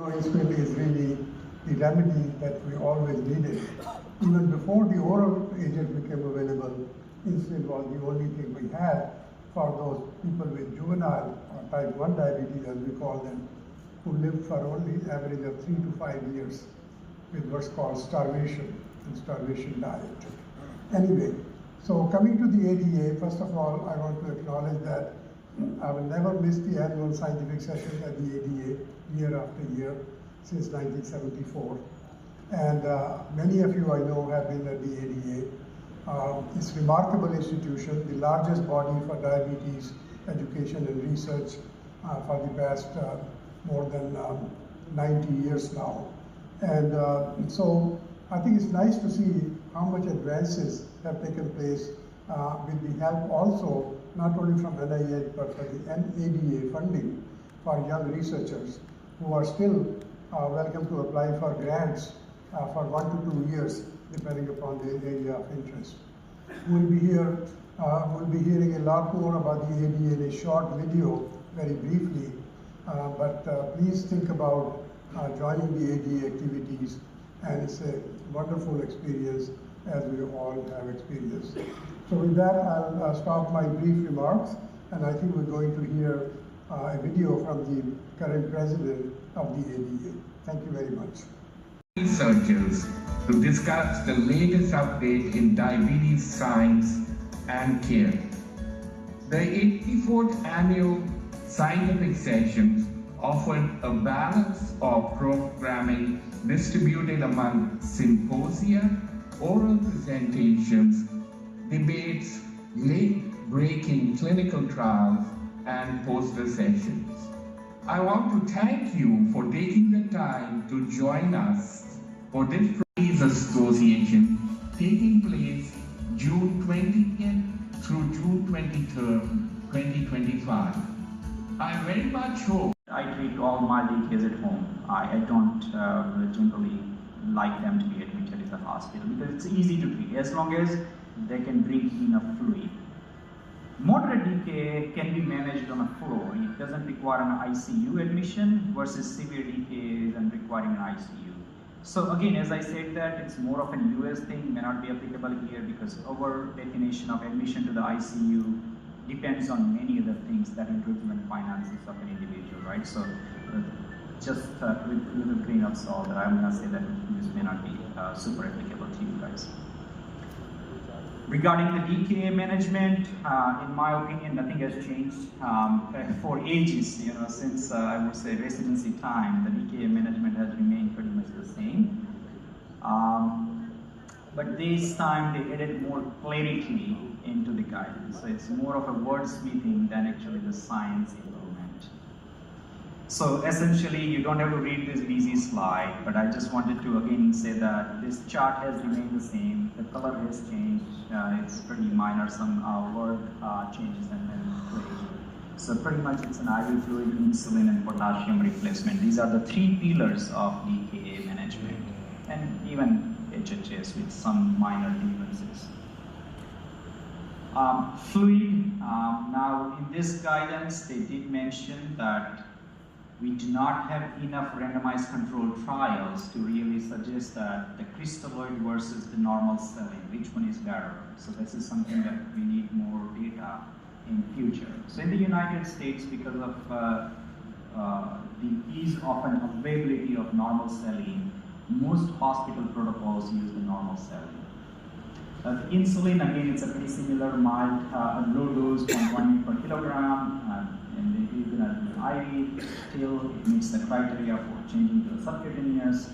Insulin is really the remedy that we always needed. Even before the oral agent became available, insulin was the only thing we had for those people with juvenile or type 1 diabetes, as we call them, who lived for only average of 3 to 5 years with what's called starvation and starvation diet. Anyway, so coming to the ADA, first of all, I want to acknowledge that I will never miss the annual scientific session at the ADA year after year since 1974. And many of you I know have been at the ADA. It's a remarkable institution, the largest body for diabetes education and research for the past more than 90 years now. And so I think it's nice to see how much advances have taken place with the help also not only from NIH but for the ADA funding for young researchers who are still welcome to apply for grants for 1 to 2 years depending upon the area of interest. We'll be hearing a lot more about the ADA in a short video very briefly, but please think about joining the ADA activities, and it's a wonderful experience as we all have experienced. So with that, I'll stop my brief remarks, and I think we're going to hear a video from the current president of the ADA. Thank you very much. Researchers to discuss the latest update in diabetes science and care. The 84th annual scientific sessions offered a balance of programming distributed among symposia, oral presentations, debates, late-breaking clinical trials, and poster sessions. I want to thank you for taking the time to join us for this Diabetes Association taking place June 20th through June 23rd, 2025. I very much hope. I treat all my DKs at home. I don't generally like them to be admitted in the hospital because it's easy to treat as long as they can drink enough fluid. Moderate DKA can be managed on a floor. It doesn't require an ICU admission versus severe DKA and requiring an ICU. So again, as I said that it's more of an US thing, may not be applicable here because our definition of admission to the ICU depends on many other things that include even finances of an individual, right? So just with a little grain of salt, I'm going to say that this may not be super applicable to you guys. Regarding the DKA management, in my opinion, nothing has changed for ages. Since I would say residency time, the DKA management has remained pretty much the same. But this time they added more clarity into the guidance. So it's more of a wordsmithing than actually the science improvement. So essentially, you don't have to read this busy slide, but I just wanted to again say that this chart has remained the same. The color has changed. It's pretty minor, some word changes and then clarity. So pretty much it's an IV fluid, insulin, and potassium replacement. These are the 3 pillars of DKA management, and even HHS with some minor differences. Fluid, now in this guidance, they did mention that we do not have enough randomized controlled trials to really suggest that the crystalloid versus the normal saline, which one is better. So this is something that we need more data in future. So in the United States, because of the ease of an availability of normal saline, most hospital protocols use the normal saline. Insulin, again, it's a pretty similar mild, low dose, 1 per kilogram, and they give it as an IV. Still, it meets the criteria for changing to subcutaneous.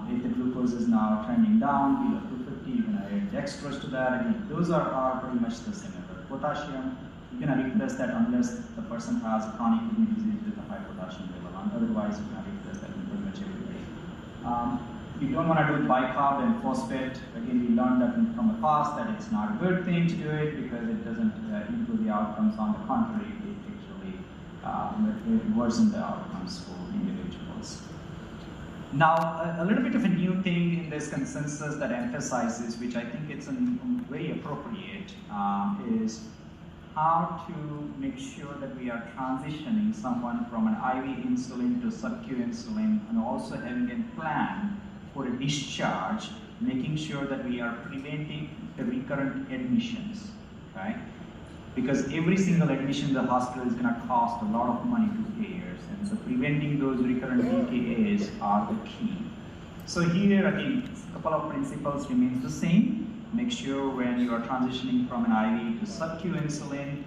If the glucose is now trending down below 250, you're going to add dextrose to that. Again, those are pretty much the similar. Potassium, you're going to replace that unless the person has chronic kidney disease with a high potassium level. Otherwise, you're going to replace that in pretty much everybody. You don't want to do bicarb and phosphate. Again, we learned that from the past that it's not a good thing to do it because it doesn't improve the outcomes. On the contrary, it actually worsens the outcomes for individuals. Now, a little bit of a new thing in this consensus that emphasizes, which I think it's very appropriate, is how to make sure that we are transitioning someone from an IV insulin to sub-Q insulin, and also having a plan for a discharge, making sure that we are preventing the recurrent admissions, okay? Because every single admission in the hospital is going to cost a lot of money to payers, and so preventing those recurrent DKAs are the key. So here again, a couple of principles remains the same. Make sure when you are transitioning from an IV to sub-Q insulin,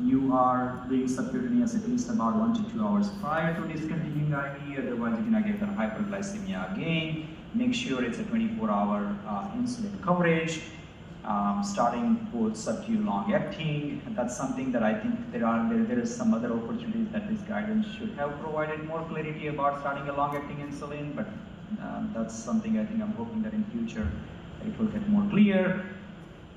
you are doing subcutaneous at least about 1 to 2 hours prior to discontinuing IV, otherwise you're going to get a hyperglycemia again. Make sure it's a 24-hour insulin coverage, starting both sub-Q long-acting. That's something that I think there is some other opportunities that this guidance should have provided more clarity about starting a long-acting insulin, but that's something I think I'm hoping that in future it will get more clear.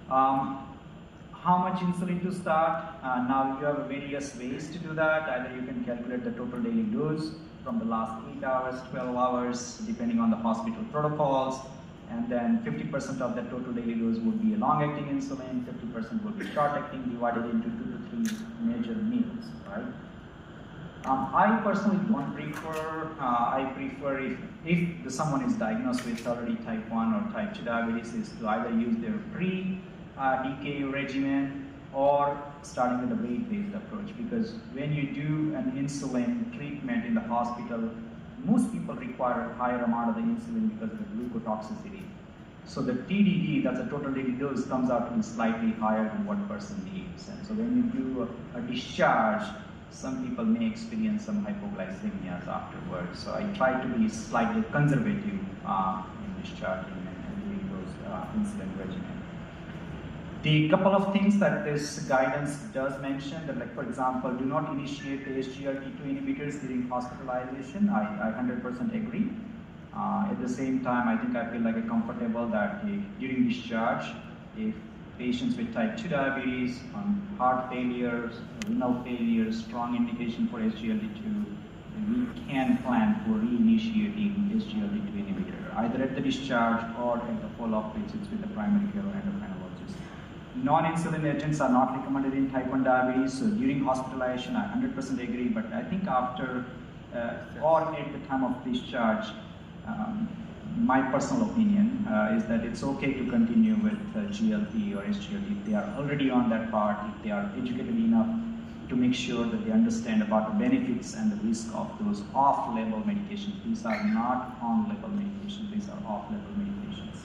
How much insulin to start? Now you have various ways to do that. Either you can calculate the total daily dose from the last 8 hours, 12 hours, depending on the hospital protocols, and then 50% of that total daily dose would be a long-acting insulin, 50% would be short-acting, divided into 2 to 3 major meals, right? I personally don't prefer, I prefer if someone is diagnosed with already type 1 or type 2 diabetes, is to either use their pre-DKA regimen or starting with a weight-based approach, because when you do an insulin treatment in the hospital, most people require a higher amount of the insulin because of the glucotoxicity. So the TDD, that's a total daily dose, comes out to be slightly higher than what person needs. And so when you do a discharge, some people may experience some hypoglycemias afterwards. So I try to be slightly conservative in discharging and doing those insulin regimen. The couple of things that this guidance does mention, that like for example, do not initiate the SGLT2 inhibitors during hospitalization. I 100% agree. At the same time, I think I feel like comfortable that during discharge, if patients with type 2 diabetes, heart failures, renal failure, strong indication for SGLT2, we can plan for reinitiating SGLT2 inhibitor, either at the discharge or at the follow-up visits with the primary care or endocrinologist. Non-insulin agents are not recommended in type 1 diabetes, so during hospitalization, I 100% agree, but I think after or at the time of discharge, my personal opinion is that it's okay to continue with GLP or SGLT if they are already on that part, if they are educated enough to make sure that they understand about the benefits and the risk of those off-label medications. These are not on-label medications, these are off-label medications.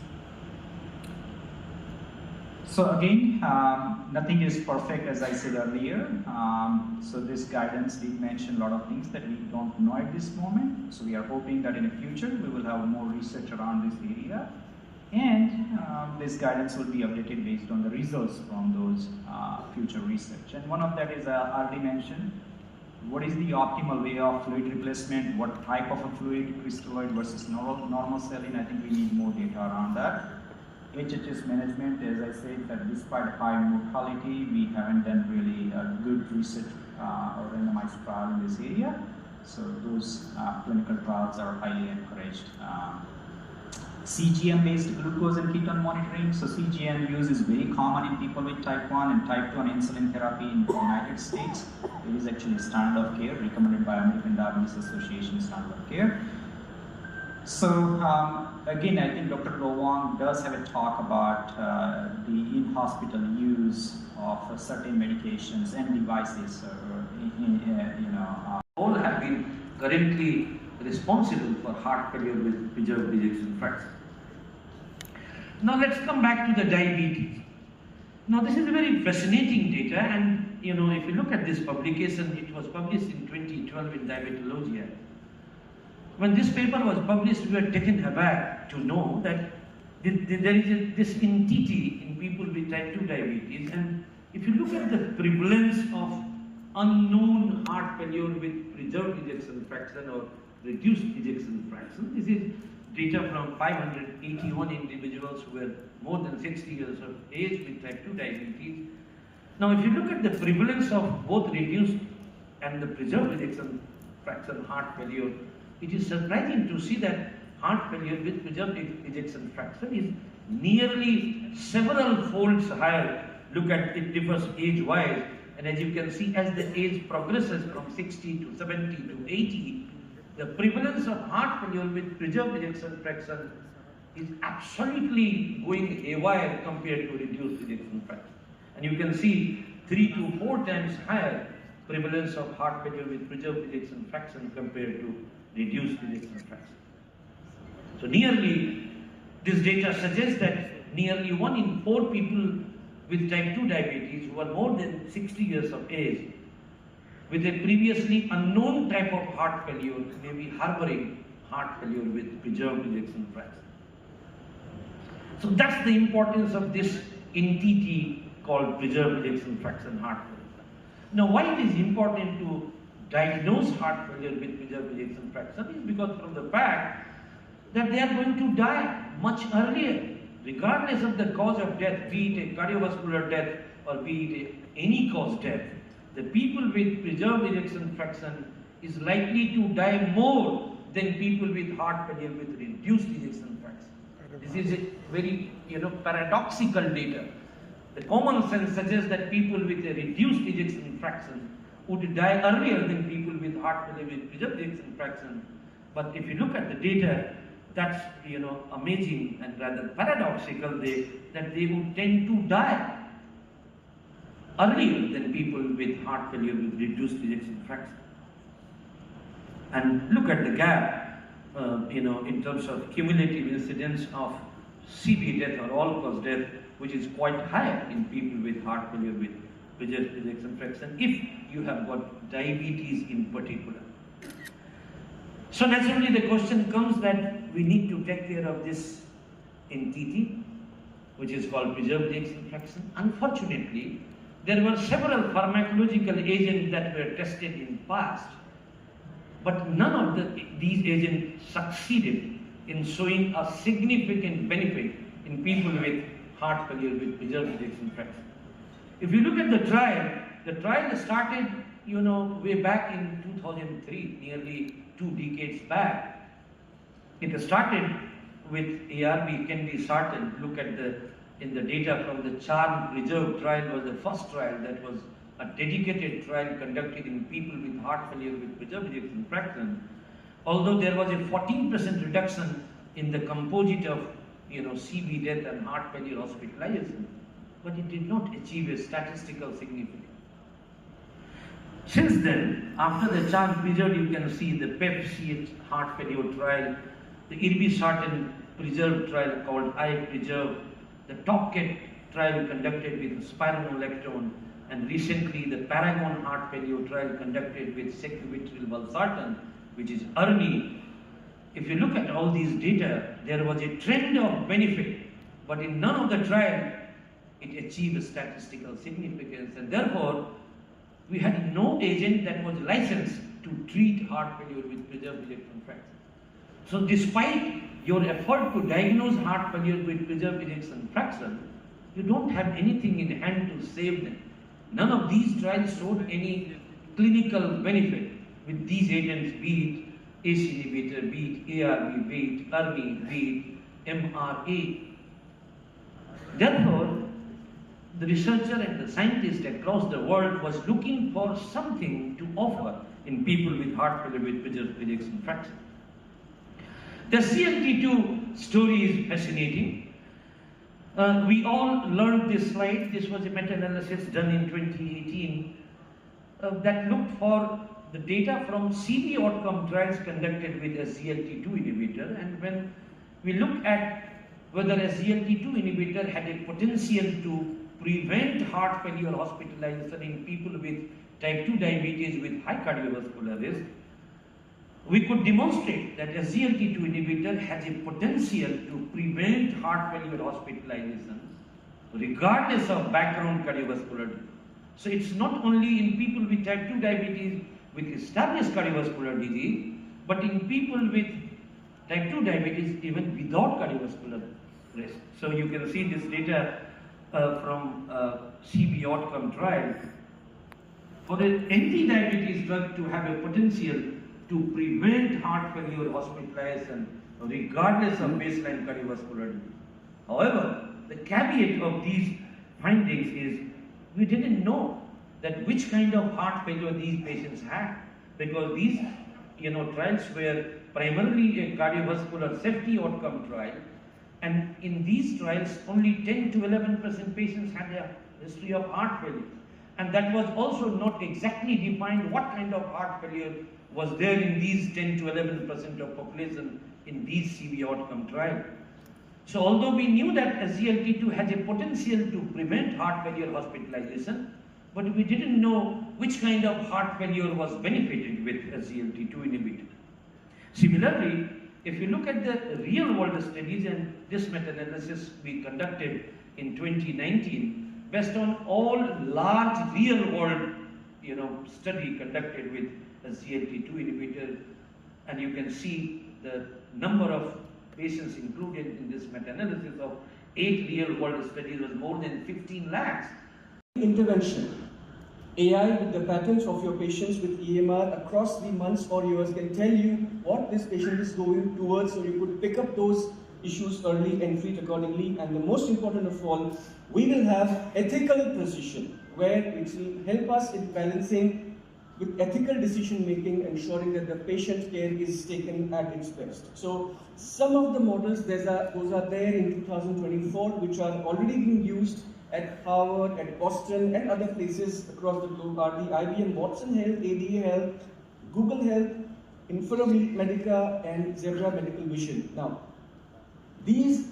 So again, nothing is perfect, as I said earlier. So this guidance did mention a lot of things that we don't know at this moment. So we are hoping that in the future we will have more research around this area, and this guidance will be updated based on the results from those future research. And one of that is I already mentioned, what is the optimal way of fluid replacement, what type of a fluid, crystalloid versus normal saline. I think we need more data around that. HHS management, as I said, that despite high mortality, we haven't done really good research or randomized trial in this area. So those clinical trials are highly encouraged. CGM-based glucose and ketone monitoring. So CGM use is very common in people with type 1 and type 2 on insulin therapy in the United States. It is actually standard of care, recommended by American Diabetes Association standard of care. So again, I think Dr. Lowong does have a talk about the in-hospital use of certain medications and devices. All have been currently responsible for heart failure with preserved ejection fraction. Now let's come back to the diabetes. Now this is a very fascinating data, and if you look at this publication, it was published in 2012 in Diabetologia. When this paper was published, we were taken aback to know that there is this entity in people with type 2 diabetes, and if you look at the prevalence of unknown heart failure with preserved ejection fraction or reduced ejection fraction, this is data from 581 individuals who were more than 60 years of age with type 2 diabetes. Now if you look at the prevalence of both reduced and the preserved ejection fraction heart failure, it is surprising to see that heart failure with preserved ejection fraction is nearly several folds higher look at it differs age-wise, and as you can see, as the age progresses from 60 to 70 to 80, the prevalence of heart failure with preserved ejection fraction is absolutely going haywire compared to reduced ejection fraction. And you can see 3 to 4 times higher prevalence of heart failure with preserved ejection fraction compared to reduced ejection fraction. So this data suggests that nearly 1 in 4 people with type 2 diabetes who are more than 60 years of age with a previously unknown type of heart failure may be harboring heart failure with preserved ejection fraction. So that's the importance of this entity called preserved ejection fraction heart failure. Now, why it is important to diagnose heart failure with preserved ejection fraction is because from the fact that they are going to die much earlier, regardless of the cause of death, be it a cardiovascular death or be it any cause death. The people with preserved ejection fraction is likely to die more than people with heart failure with reduced ejection fraction. This is a very paradoxical data. The common sense suggests that people with a reduced ejection fraction would die earlier than people with heart failure with preserved ejection fraction. But if you look at the data, that's amazing and rather paradoxical that they would tend to die earlier than people with heart failure with reduced ejection fraction. And look at the gap, in terms of cumulative incidence of CV death or all-cause death, which is quite higher in people with heart failure with preserved ejection fraction if you have got diabetes in particular. So naturally the question comes that we need to take care of this entity, which is called preserved ejection fraction. Unfortunately, there were several pharmacological agents that were tested in past, but none of these agents succeeded in showing a significant benefit in people with heart failure with preserved ejection fraction. If you look at the trial started way back in 2003, nearly 2 decades back. It started with ARB, Kennedy Sarton. Look at in the data from the Charm Preserve trial was the first trial that was a dedicated trial conducted in people with heart failure with preserved ejection fraction. Although there was a 14% reduction in the composite of CV death and heart failure hospitalization, but it did not achieve a statistical significance. Since then, after the Charm Preserve, you can see the PEP-CH heart failure trial, the Irbesartan Preserve trial called I-Preserve, the Topcat trial conducted with spironolactone, and recently the Paragon heart failure trial conducted with sacubitril valsartan, which is ERNI. If you look at all these data, there was a trend of benefit, but in none of the trials it achieved statistical significance, and therefore we had no agent that was licensed to treat heart failure with preserved ejection fraction. So despite your effort to diagnose heart failure with preserved ejection fraction, you don't have anything in hand to save them. None of these trials showed any clinical benefit with these agents, be it ACE inhibitor, be it ARB, be it ERNI, be it MRA. Therefore, the researcher and the scientist across the world was looking for something to offer in people with heart failure with preserved ejection fraction. The CLT2 story is fascinating. We all learned this slide. This was a meta-analysis done in 2018 that looked for the data from CV outcome trials conducted with a CLT2 inhibitor, and when we look at whether a CLT2 inhibitor had a potential to prevent heart failure hospitalization in people with type 2 diabetes with high cardiovascular risk, we could demonstrate that a SGLT2 inhibitor has a potential to prevent heart failure hospitalization regardless of background cardiovascular disease. So it's not only in people with type 2 diabetes with established cardiovascular disease, but in people with type 2 diabetes even without cardiovascular risk. So you can see this data from CV outcome trial. For an anti-diabetes drug to have a potential to prevent heart failure hospitalization regardless of baseline cardiovascular disease. However, the caveat of these findings is we didn't know that which kind of heart failure these patients had, because these trials were primarily a cardiovascular safety outcome trial, and in these trials only 10 to 11% patients had a history of heart failure, and that was also not exactly defined what kind of heart failure was there in these 10 to 11% of population in these CV outcome trial. So although we knew that SGLT2 has a potential to prevent heart failure hospitalization, but we didn't know which kind of heart failure was benefited with SGLT2 inhibitor. Similarly, if you look at the real world studies, and this meta-analysis we conducted in 2019, based on all large real world study conducted with SGLT2 inhibitor, and you can see the number of patients included in this meta-analysis of 8 real world studies was more than 15 lakhs. Intervention. AI with the patterns of your patients with EMR across the months or years can tell you what this patient is going towards, so you could pick up those issues early and treat accordingly. And the most important of all, we will have ethical precision, where it will help us in balancing with ethical decision making, ensuring that the patient care is taken at its best. So some of the models, those are there in 2024, which are already being used at Harvard, at Boston, and other places across the globe, are the IBM Watson Health, ADA Health, Google Health, Informatica, and Zebra Medical Vision. Now, these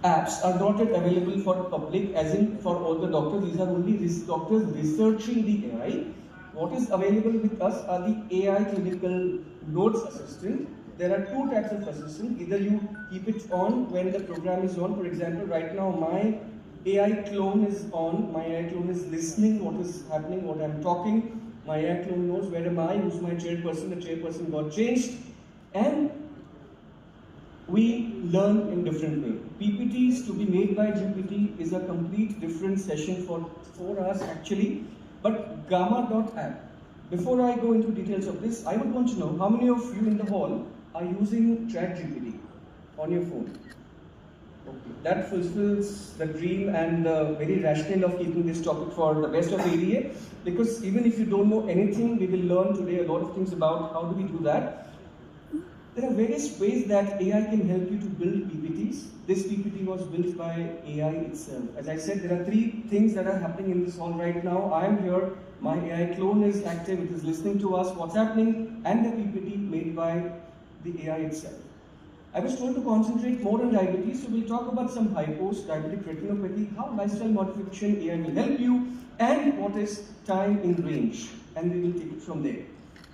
apps are not yet available for public, as in for all the doctors. These are only doctors researching the AI. What is available with us are the AI clinical notes assistant. There are 2 types of assistant. Either you keep it on when the program is on. For example, right now my AI clone is on. My AI clone is listening what is happening, what I'm talking. My AI clone knows where am I, who's my chairperson, the chairperson got changed. And we learn in different way. PPTs to be made by GPT is a complete different session for us actually. But Gamma.app. Before I go into details of this, I would want to know how many of you in the hall are using ChatGPT on your phone. Okay. That fulfills the dream and the very rationale of keeping this topic for the best of ADA, because even if you don't know anything, we will learn today a lot of things about how do we do that. There are various ways that AI can help you to build PPTs. This PPT was built by AI itself. As I said, there are 3 things that are happening in this hall right now. I am here, my AI clone is active, it is listening to us, what's happening, and the PPT made by the AI itself. I was told to concentrate more on diabetes, so we'll talk about some hypos, diabetic retinopathy, how lifestyle modification AI will help you, and what is time in range, and we will take it from there.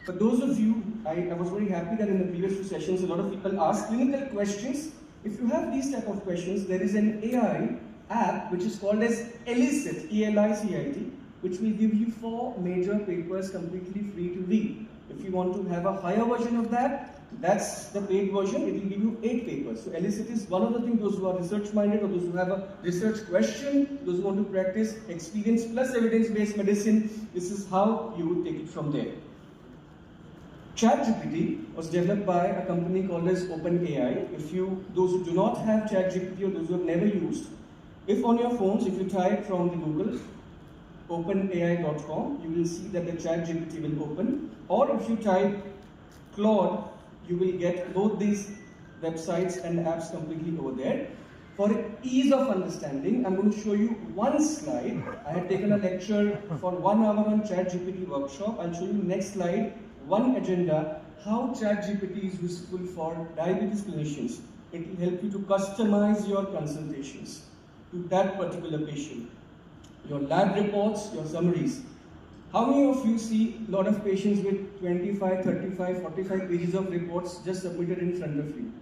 For those of you, I was very happy that in the previous 2 sessions, a lot of people asked clinical questions. If you have these type of questions, there is an AI app which is called as Elicit, E-L-I-C-I-T, which will give you 4 major papers completely free to read. If you want to have a higher version of that, that's the paid version, it will give you 8 papers. So Elicit is one of the things, those who are research minded or those who have a research question, those who want to practice experience plus evidence-based medicine, this is how you would take it from there. ChatGPT was developed by a company called as OpenAI. Those who do not have ChatGPT or those who have never used, if on your phones, if you type from the Google, openai.com, you will see that the ChatGPT will open. Or if you type Claude, you will get both these websites and apps completely over there. For ease of understanding, I'm going to show you one slide. I had taken a lecture for 1 hour on ChatGPT workshop. I'll show you next slide, one agenda, how ChatGPT is useful for diabetes clinicians. It will help you to customize your consultations to that particular patient. Your lab reports, your summaries. How many of you see a lot of patients with 25, 35, 45 pages of reports just submitted in front of you?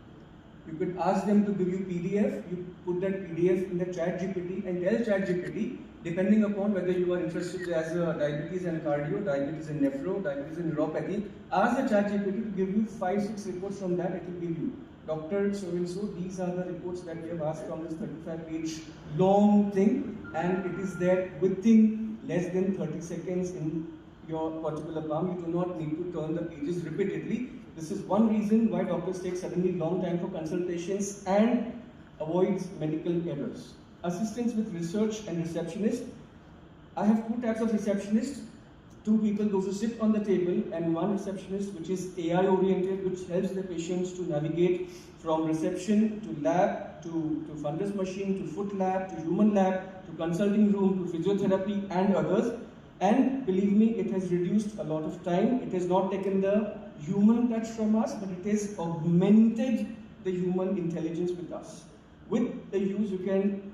You could ask them to give you PDF, you put that PDF in the ChatGPT and tell ChatGPT, depending upon whether you are interested as a diabetes and cardio, diabetes and nephro, diabetes and neuropathy, ask the ChatGPT to give you 5-6 reports from that. It will give you, Dr. So-and-so, these are the reports that we have asked from this 35-page long thing, and it is there within less than 30 seconds in your particular palm. You do not need to turn the pages repeatedly. This is one reason why doctors take suddenly long time for consultations and avoids medical errors. assistants with research and receptionist. I have two types of receptionists, two people, those who sit on the table, and one receptionist which is AI oriented, which helps the patients to navigate from reception to lab, to fundus machine, to foot lab, to human lab, to consulting room, to physiotherapy and others. And believe me, it has reduced a lot of time. It has not taken the human touch from us, but it has augmented the human intelligence with us. With the use, you can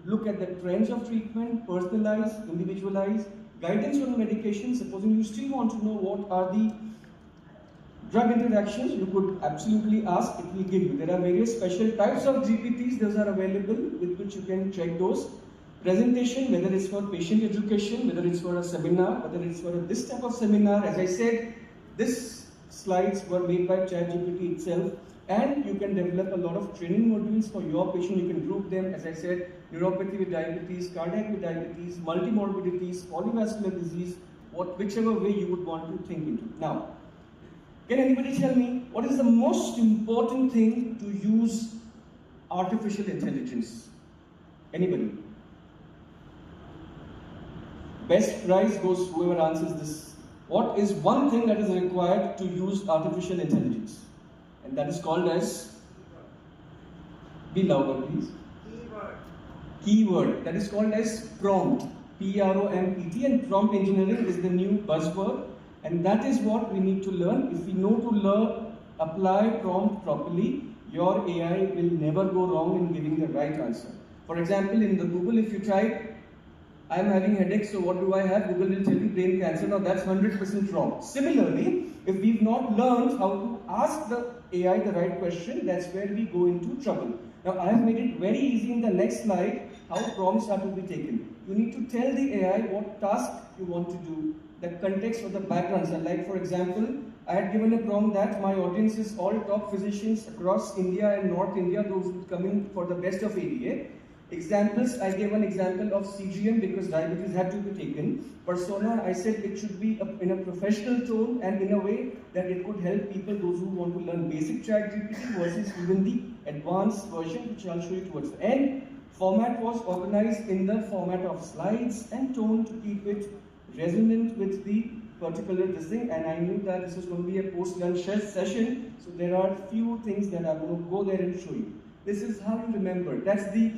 look at the trends of treatment, personalize, individualize, guidance on medication. Supposing you still want to know what are the drug interactions, you could absolutely ask, it will give you. There are various special types of GPTs, those are available with which you can check those. Presentation, whether it's for patient education, whether it's for a seminar, whether it's for this type of seminar. As I said, these slides were made by ChatGPT itself, and you can develop a lot of training modules for your patient. You can group them, as I said, neuropathy with diabetes, cardiac with diabetes, multimorbidities, polyvascular disease, whichever way you would want to think into. Now, can anybody tell me what is the most important thing to use artificial intelligence? Anybody? Best prize goes whoever answers this. What is one thing that is required to use artificial intelligence? And that is called as, be louder please. Keyword. That is called as prompt. P-R-O-M-P-T, and prompt engineering is the new buzzword. And that is what we need to learn. If we know to apply prompt properly, your AI will never go wrong in giving the right answer. For example, in the Google, if you type, I am having headache, so what do I have? Google will tell you brain cancer. Now that's 100% wrong. Similarly, if we've not learned how to ask the AI the right question, that's where we go into trouble. Now I have made it very easy in the next slide how prompts are to be taken. You need to tell the AI what task you want to do, the context or the background. So like for example, I had given a prompt that my audience is all top physicians across India and North India, those coming for the best of ADA. Examples, I gave an example of CGM because diabetes had to be taken. Persona, I said it should be in a professional tone and in a way that it could help people, those who want to learn basic ChatGPT versus even the advanced version, which I'll show you towards the end. Format was organized in the format of slides and tone to keep it resonant with the particular thing. And I knew that this was going to be a post-lunch session, so there are few things that I'm going to go there and show you. This is how you remember. That's the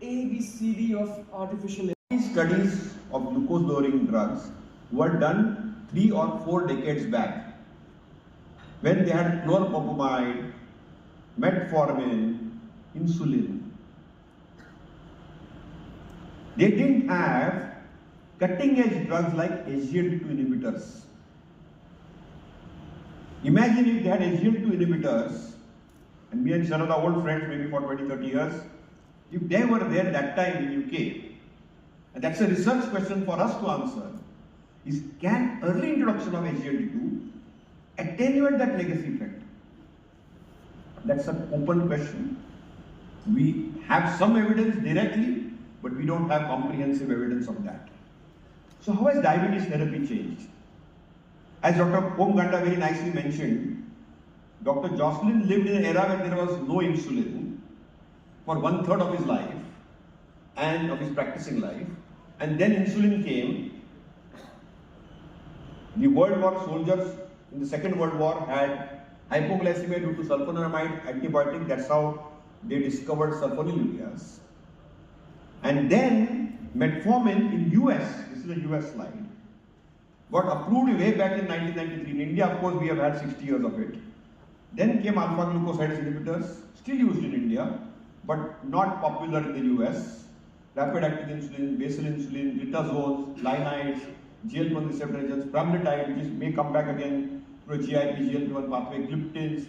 ABCD of artificial studies of glucose-lowering drugs were done 3 or 4 decades back, when they had chlorpropamide, metformin, insulin. They didn't have cutting-edge drugs like SGLT2 inhibitors. Imagine if they had SGLT2 inhibitors, and me and Sharad are old friends maybe for 20-30 years, if they were there that time in UK, and that's a research question for us to answer, is can early introduction of SGLT2 attenuate that legacy effect? That's an open question. We have some evidence directly, but we don't have comprehensive evidence of that. So how has diabetes therapy changed? As Dr. Om Ganda very nicely mentioned, Dr. Jocelyn lived in an era where there was no insulin for 1/3 of his life and of his practicing life, and then insulin came. The World War soldiers in the Second World War had hypoglycemia due to sulfonylamide antibiotic. That's how they discovered sulfonylureas. And then metformin in US, this is a US slide, got approved way back in 1993. In India, of course, we have had 60 years of it. Then came alpha glucosidase inhibitors, still used in India, but not popular in the US. Rapid acting insulin, basal insulin, glitazones, linides, GLP-1 receptor agents, pramlintide, which may come back again through a GIP, GLP-1 pathway, gliptins,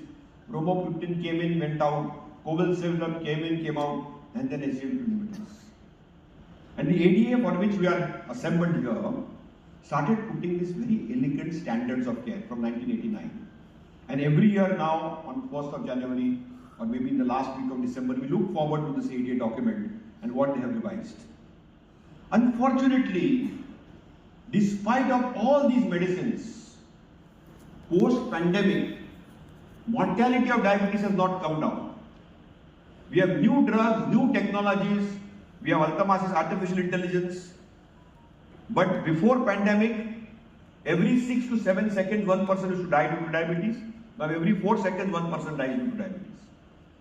bromogliptin came in, went out, covalcevilam came in, came out, and then SGLT2 inhibitors. And the ADA for which we are assembled here started putting these very elegant standards of care from 1989. And every year now, on 1st of January, or maybe in the last week of December, we look forward to this ADA document and what they have revised. Unfortunately, despite of all these medicines, post-pandemic, mortality of diabetes has not come down. We have new drugs, new technologies, We have Altamas's artificial intelligence. But before pandemic, every 6 to 7 seconds, one person used to die due to diabetes. Now every 4 seconds, one person dies due to diabetes.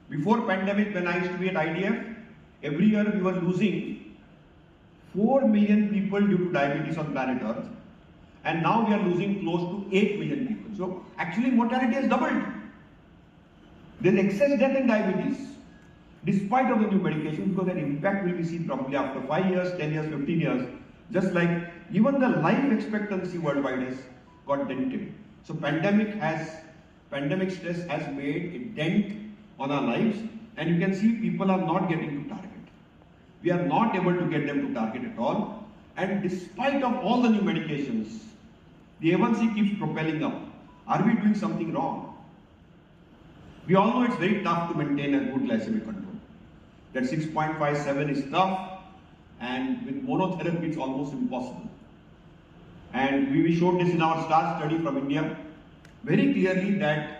Before pandemic, when I used to be at IDF, every year we were losing 4 million people due to diabetes on planet Earth. And now we are losing close to 8 million people. So actually mortality has doubled. There is excess death in diabetes, despite of the new medication, because their impact will be seen probably after 5 years, 10 years, 15 years. Just like even the life expectancy worldwide has got dented. So pandemic stress has made a dent on our lives, and you can see people are not getting to target. We are not able to get them to target at all, and despite of all the new medications, the A1C keeps propelling up. Are we doing something wrong? We all know it's very tough to maintain a good glycemic control. That 6.57 is tough, and with monotherapy it's almost impossible. And we showed this in our STAR study from India very clearly that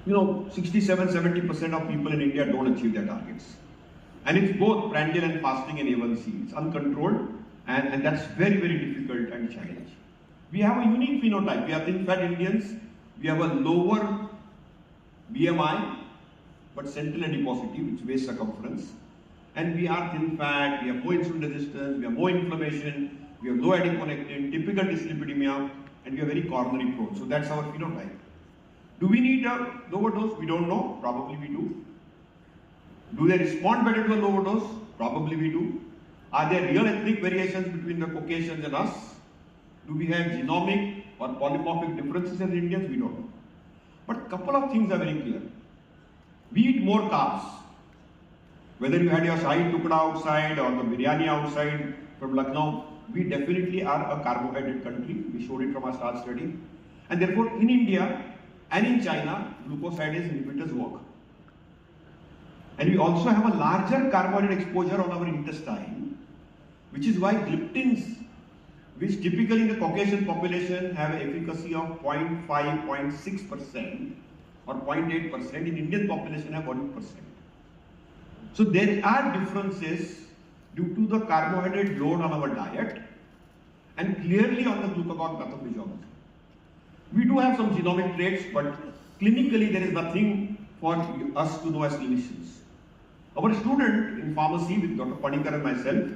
67-70% of people in India don't achieve their targets. And it's both prandial and fasting and A1C. It's uncontrolled, and that's very, very difficult and challenging. We have a unique phenotype. We are thin-fat Indians. We have a lower BMI, but central adiposity, which is waist circumference. And we are thin-fat, we have more insulin resistance, we have more inflammation, we have low adiponectin, typical dyslipidemia, and we are very coronary prone. So that's our phenotype. Do we need a lower dose? We don't know. Probably we do. Do they respond better to a lower dose? Probably we do. Are there real ethnic variations between the Caucasians and us? Do we have genomic or polymorphic differences as Indians? We don't know. But a couple of things are very clear. We eat more carbs. Whether you had your shahi tukda outside or the biryani outside from Lucknow, we definitely are a carbohydrate country. We showed it from our STAR study. And therefore, in India and in China, glucosidase inhibitors work. And we also have a larger carbohydrate exposure on our intestine, which is why gliptins, which typically in the Caucasian population have an efficacy of 0.5, 0.6% or 0.8%, in Indian population have 1%. So there are differences due to the carbohydrate load on our diet and clearly on the glucagon pathophysiology. We do have some genomic traits, but clinically there is nothing for us to know as clinicians. Our student in pharmacy with Dr. Panikar and myself,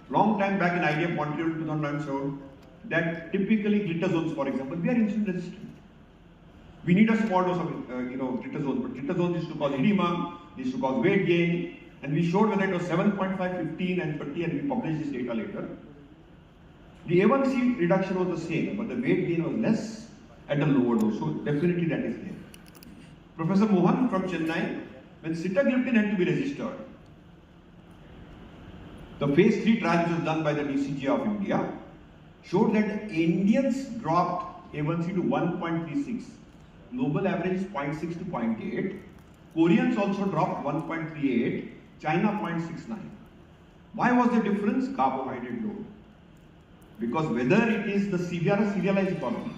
long time back in IDF Montreal 2009 showed that typically glitazones, for example, we are insulin resistant. We need a small dose of glitazones, but glitazones used to cause edema, used to cause weight gain, and we showed whether it was 7.5, 15 and 30, and we published this data later. The A1C reduction was the same, but the weight gain was less at the lower dose, so definitely that is there. Professor Mohan from Chennai, when sitagliptin had to be registered, the phase 3 trial which was done by the DCG of India showed that Indians dropped A1C to 1.36. Global average is 0.6 to 0.8. Koreans also dropped 1.38. China 0.69. Why was the difference? Carbohydrate load. Because whether it is the serialized economy,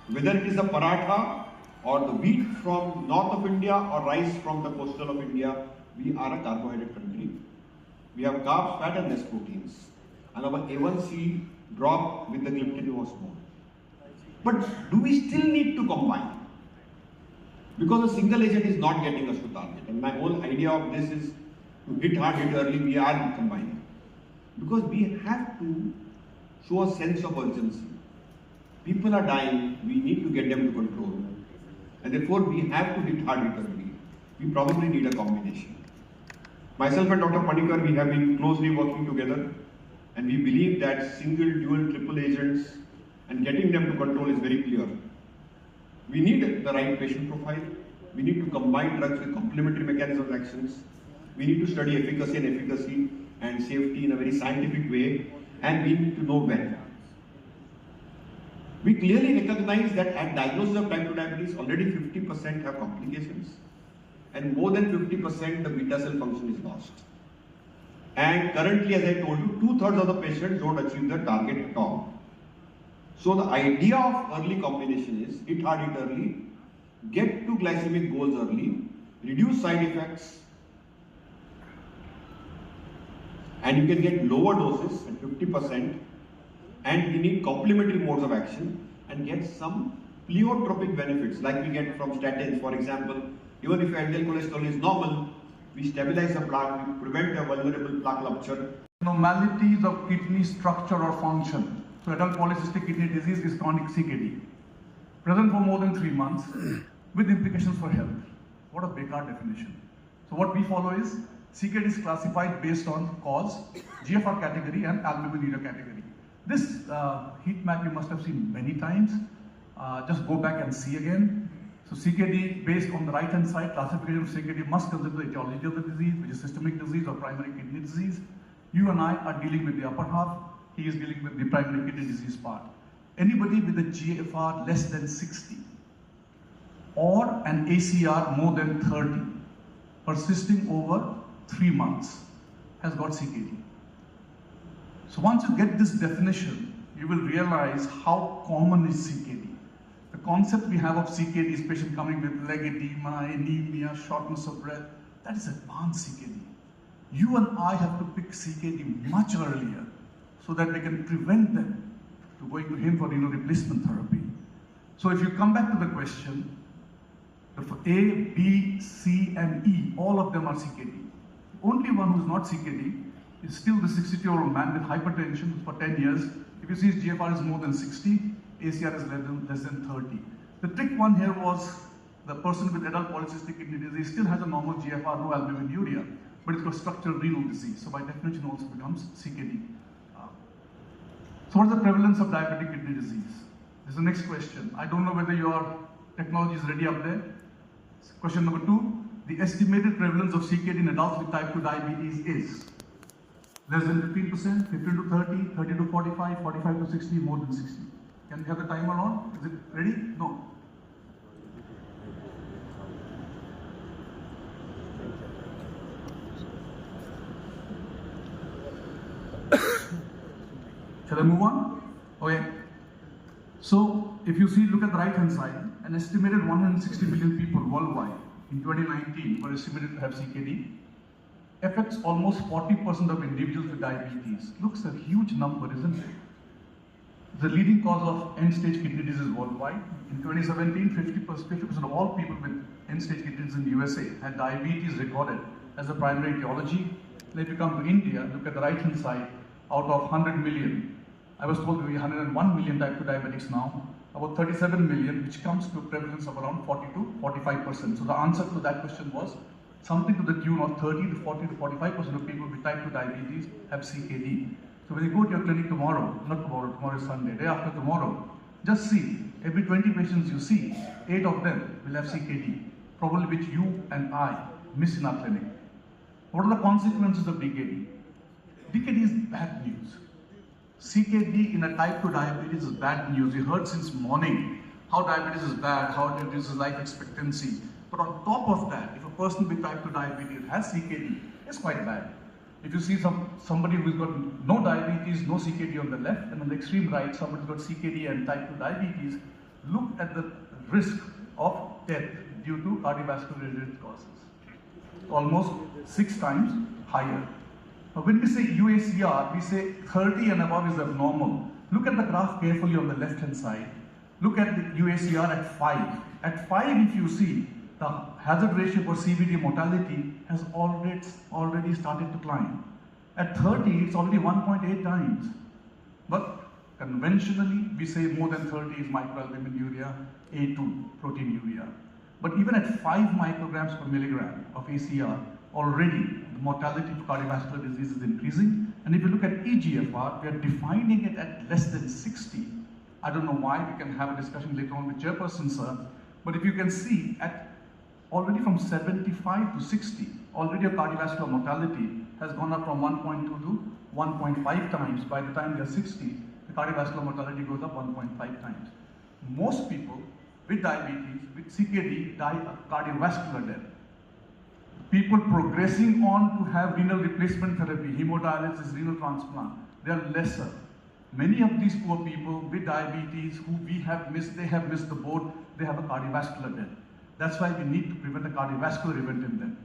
whether it is the paratha or the wheat from north of India or rice from the coastal of India, we are a carbohydrate country. We have carbs, fat and less proteins. And our A1C drop with the gliptin was more. But do we still need to combine? Because a single agent is not getting us to target. And my whole idea of this is to hit hard, hit early, we are combining. Because we have to show a sense of urgency. People are dying, we need to get them to control. And therefore we have to hit hard, hit early. We probably need a combination. Myself and Dr. Panikar, we have been closely working together, and we believe that single, dual, triple agents and getting them to control is very clear. We need the right patient profile. We need to combine drugs with complementary mechanisms of actions. We need to study efficacy and safety in a very scientific way, and we need to know when. We clearly recognize that at diagnosis of type 2 diabetes, already 50% have complications, and more than 50% the beta cell function is lost. And currently, as I told you, 2/3 of the patients don't achieve their target at all. So the idea of early combination is hit hard, hit early, get to glycemic goals early, reduce side effects, and you can get lower doses at 50%, and we need complementary modes of action and get some pleiotropic benefits like we get from statins. For example, even if LDL cholesterol is normal, we stabilize the plaque, we prevent a vulnerable plaque rupture. Abnormalities of kidney structure or function. So adult polycystic kidney disease is chronic CKD. Present for more than 3 months with implications for health. What a Bekar definition. So what we follow is CKD is classified based on cause, GFR category and albuminuria category. This heat map you must have seen many times. Just go back and see again. So CKD, based on the right hand side, classification of CKD must consider the etiology of the disease, which is systemic disease or primary kidney disease. You and I are dealing with the upper half. He is dealing with the primary kidney disease part. Anybody with a GFR less than 60 or an ACR more than 30 persisting over 3 months has got CKD. So once you get this definition, you will realize how common is CKD. The concept we have of CKD is patient coming with leg edema, anemia, shortness of breath. That is advanced CKD. You and I have to pick CKD much earlier so that we can prevent them to going to him for renal replacement therapy. So if you come back to the question, for A, B, C, and E, all of them are CKD. The only one who is not CKD is still the 62-year-old man with hypertension for 10 years. If you see his GFR is more than 60, ACR is less than 30. The trick one here was the person with adult polycystic kidney disease still has a normal GFR, no albuminuria, but it's got structural renal disease, so by definition also becomes CKD. So what's the prevalence of diabetic kidney disease? This is the next question. I don't know whether your technology is ready up there. Question number 2, the estimated prevalence of CKD in adults with type 2 diabetes is less than 15%, 15 to 30, 30 to 45, 45 to 60, more than 60. Can we have the timer on? Is it ready? No. Shall I move on? Okay. So, if you see, look at the right hand side, an estimated 160 million people worldwide in 2019 were estimated to have CKD. Affects almost 40% of individuals with diabetes. Looks a huge number, isn't it? The leading cause of end-stage kidney disease worldwide. In 2017, 50% of all people with end-stage kidney disease in the USA had diabetes recorded as a primary etiology. And if you come to India, look at the right-hand side, out of 100 million, I was told to be 101 million type 2 diabetics now, about 37 million, which comes to a prevalence of around 40 to 45%. So the answer to that question was something to the tune of 30 to 40 to 45% of people with type 2 diabetes have CKD. So when you go to your clinic tomorrow, not tomorrow, tomorrow is Sunday, day after tomorrow, just see, every 20 patients you see, 8 of them will have CKD, probably which you and I miss in our clinic. What are the consequences of DKD? DKD is bad news. CKD in a type 2 diabetes is bad news. We heard since morning how diabetes is bad, how it reduces life expectancy. But on top of that, if a person with type 2 diabetes has CKD, it's quite bad. If you see somebody who's got no diabetes, no CKD on the left, and on the extreme right, somebody's got CKD and type 2 diabetes, look at the risk of death due to cardiovascular related causes. Almost 6 times higher. Now when we say UACR, we say 30 and above is abnormal. Look at the graph carefully on the left hand side. Look at the UACR at 5. At 5, if you see, the hazard ratio for CVD mortality has already started to climb. At 30, it's already 1.8 times. But conventionally, we say more than 30 is microalbuminuria, A2, proteinuria. But even at 5 micrograms per milligram of ACR, already the mortality of cardiovascular disease is increasing. And if you look at eGFR, we are defining it at less than 60. I don't know why, we can have a discussion later on with Chairperson, sir. But if you can see, at already from 75 to 60, already your cardiovascular mortality has gone up from 1.2 to 1.5 times. By the time they are 60, the cardiovascular mortality goes up 1.5 times. Most people with diabetes, with CKD, die a cardiovascular death. People progressing on to have renal replacement therapy, hemodialysis, renal transplant, they are lesser. Many of these poor people with diabetes who we have missed, they have missed the boat, they have a cardiovascular death. That's why we need to prevent a cardiovascular event in them.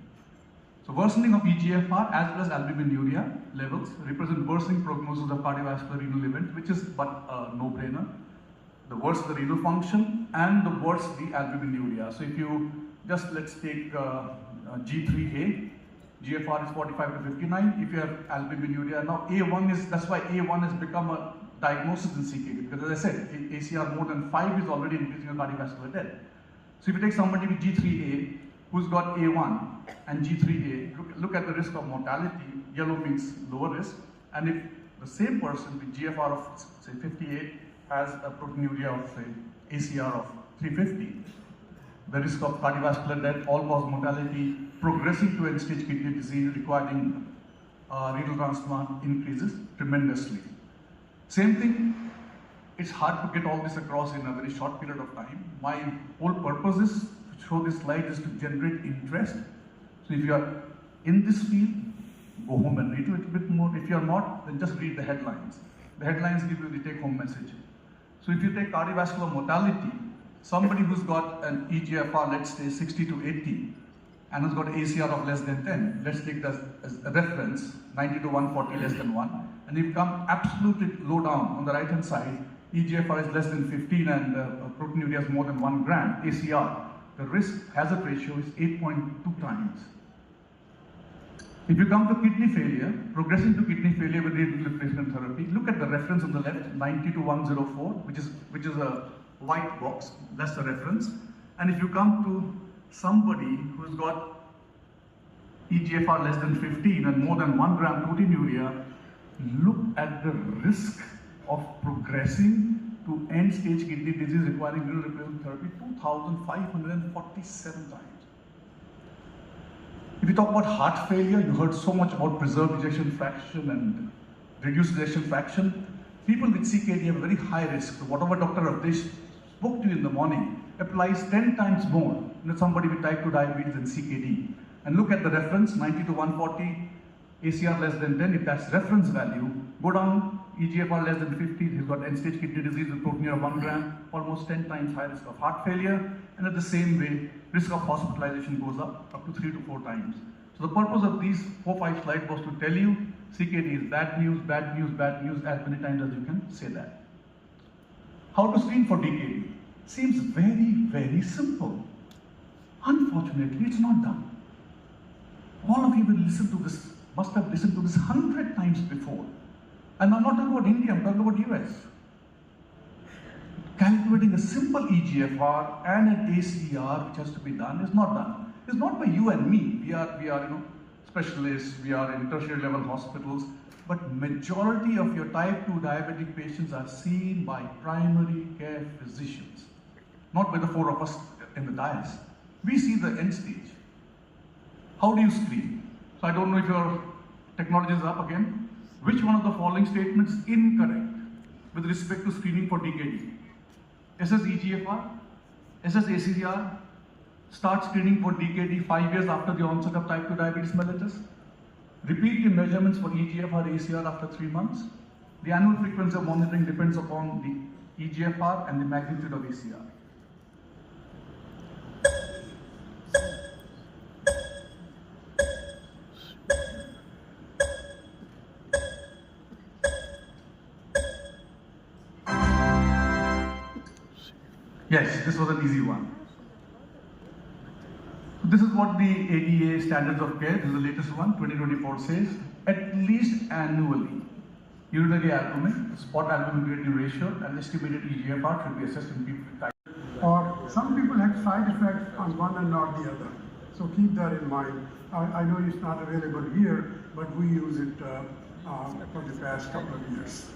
So worsening of eGFR as well as albuminuria levels represent worsening prognosis of cardiovascular renal event, which is but a no-brainer. The worse the renal function and the worse the albuminuria. So if you just let's take G3A, GFR is 45 to 59. If you have albuminuria, now A1 is, that's why A1 has become a diagnosis in CKD, because as I said, ACR more than 5 is already increasing your cardiovascular death. So if you take somebody with G3A who's got A1 and G3A, look at the risk of mortality. Yellow means lower risk, and if the same person with GFR of say 58 has a proteinuria of say ACR of 350, the risk of cardiovascular death, all-cause mortality, progressing to end-stage kidney disease requiring renal transplant increases tremendously. Same thing, it's hard to get all this across in a very short period of time. My whole purpose is to show this slide is to generate interest. So if you are in this field, go home and read a little bit more. If you are not, then just read the headlines. The headlines give you the take-home message. So if you take cardiovascular mortality, somebody who's got an eGFR, let's say 60 to 80, and has got ACR of less than 10, let's take that as a reference, 90 to 140 less than 1, and if you come absolutely low down on the right hand side, eGFR is less than 15 and proteinuria is more than 1 gram, ACR, the risk hazard ratio is 8.2 times. If you come to kidney failure, progressing to kidney failure with renal replacement therapy, look at the reference on the left, 90 to 104, which is a white box, that's the reference. And if you come to somebody who's got eGFR less than 15 and more than 1 gram proteinuria, look at the risk of progressing to end-stage kidney disease requiring renal replacement therapy, 2,547 times. If you talk about heart failure, you heard so much about preserved ejection fraction and reduced ejection fraction. People with CKD have a very high risk. So whatever Dr. Avdesh spoke to you in the morning applies 10 times more than somebody with type 2 diabetes and CKD. And look at the reference, 90 to 140, ACR less than 10, if that's reference value, go down, eGFR less than 50, he's got end-stage kidney disease with proteinuria of 1 gram, almost 10 times high risk of heart failure, and at the same way, risk of hospitalization goes up to 3 to 4 times. So the purpose of these 4-5 slides was to tell you CKD is bad news, bad news, bad news, as many times as you can say that. How to screen for DKD? Seems very, very simple. Unfortunately, it's not done. All of you will listen to this, must have listened to this 100 times before. And I'm not talking about India, I'm talking about US. Calculating a simple eGFR and an ACR which has to be done is not done. It's not by you and me. We are specialists, we are in tertiary level hospitals, but majority of your type 2 diabetic patients are seen by primary care physicians, not by the 4 of us in the dais. We see the end stage. How do you screen? So I don't know if your technology is up again. Which one of the following statements is incorrect with respect to screening for DKD? SS eGFR, SS ACR, start screening for DKD 5 years after the onset of type 2 diabetes mellitus. Repeat the measurements for eGFR, ACR after 3 months. The annual frequency of monitoring depends upon the eGFR and the magnitude of ACR. Yes, this was an easy one. This is what the ADA standards of care, this is the latest one, 2024 says, at least annually, urinary albumin, spot albumin creatinine ratio, and estimated eGFR should be assessed in people with type 2. Or some people have side effects on one and not the other. So keep that in mind. I know it's not available here, but we use it for the past couple of years.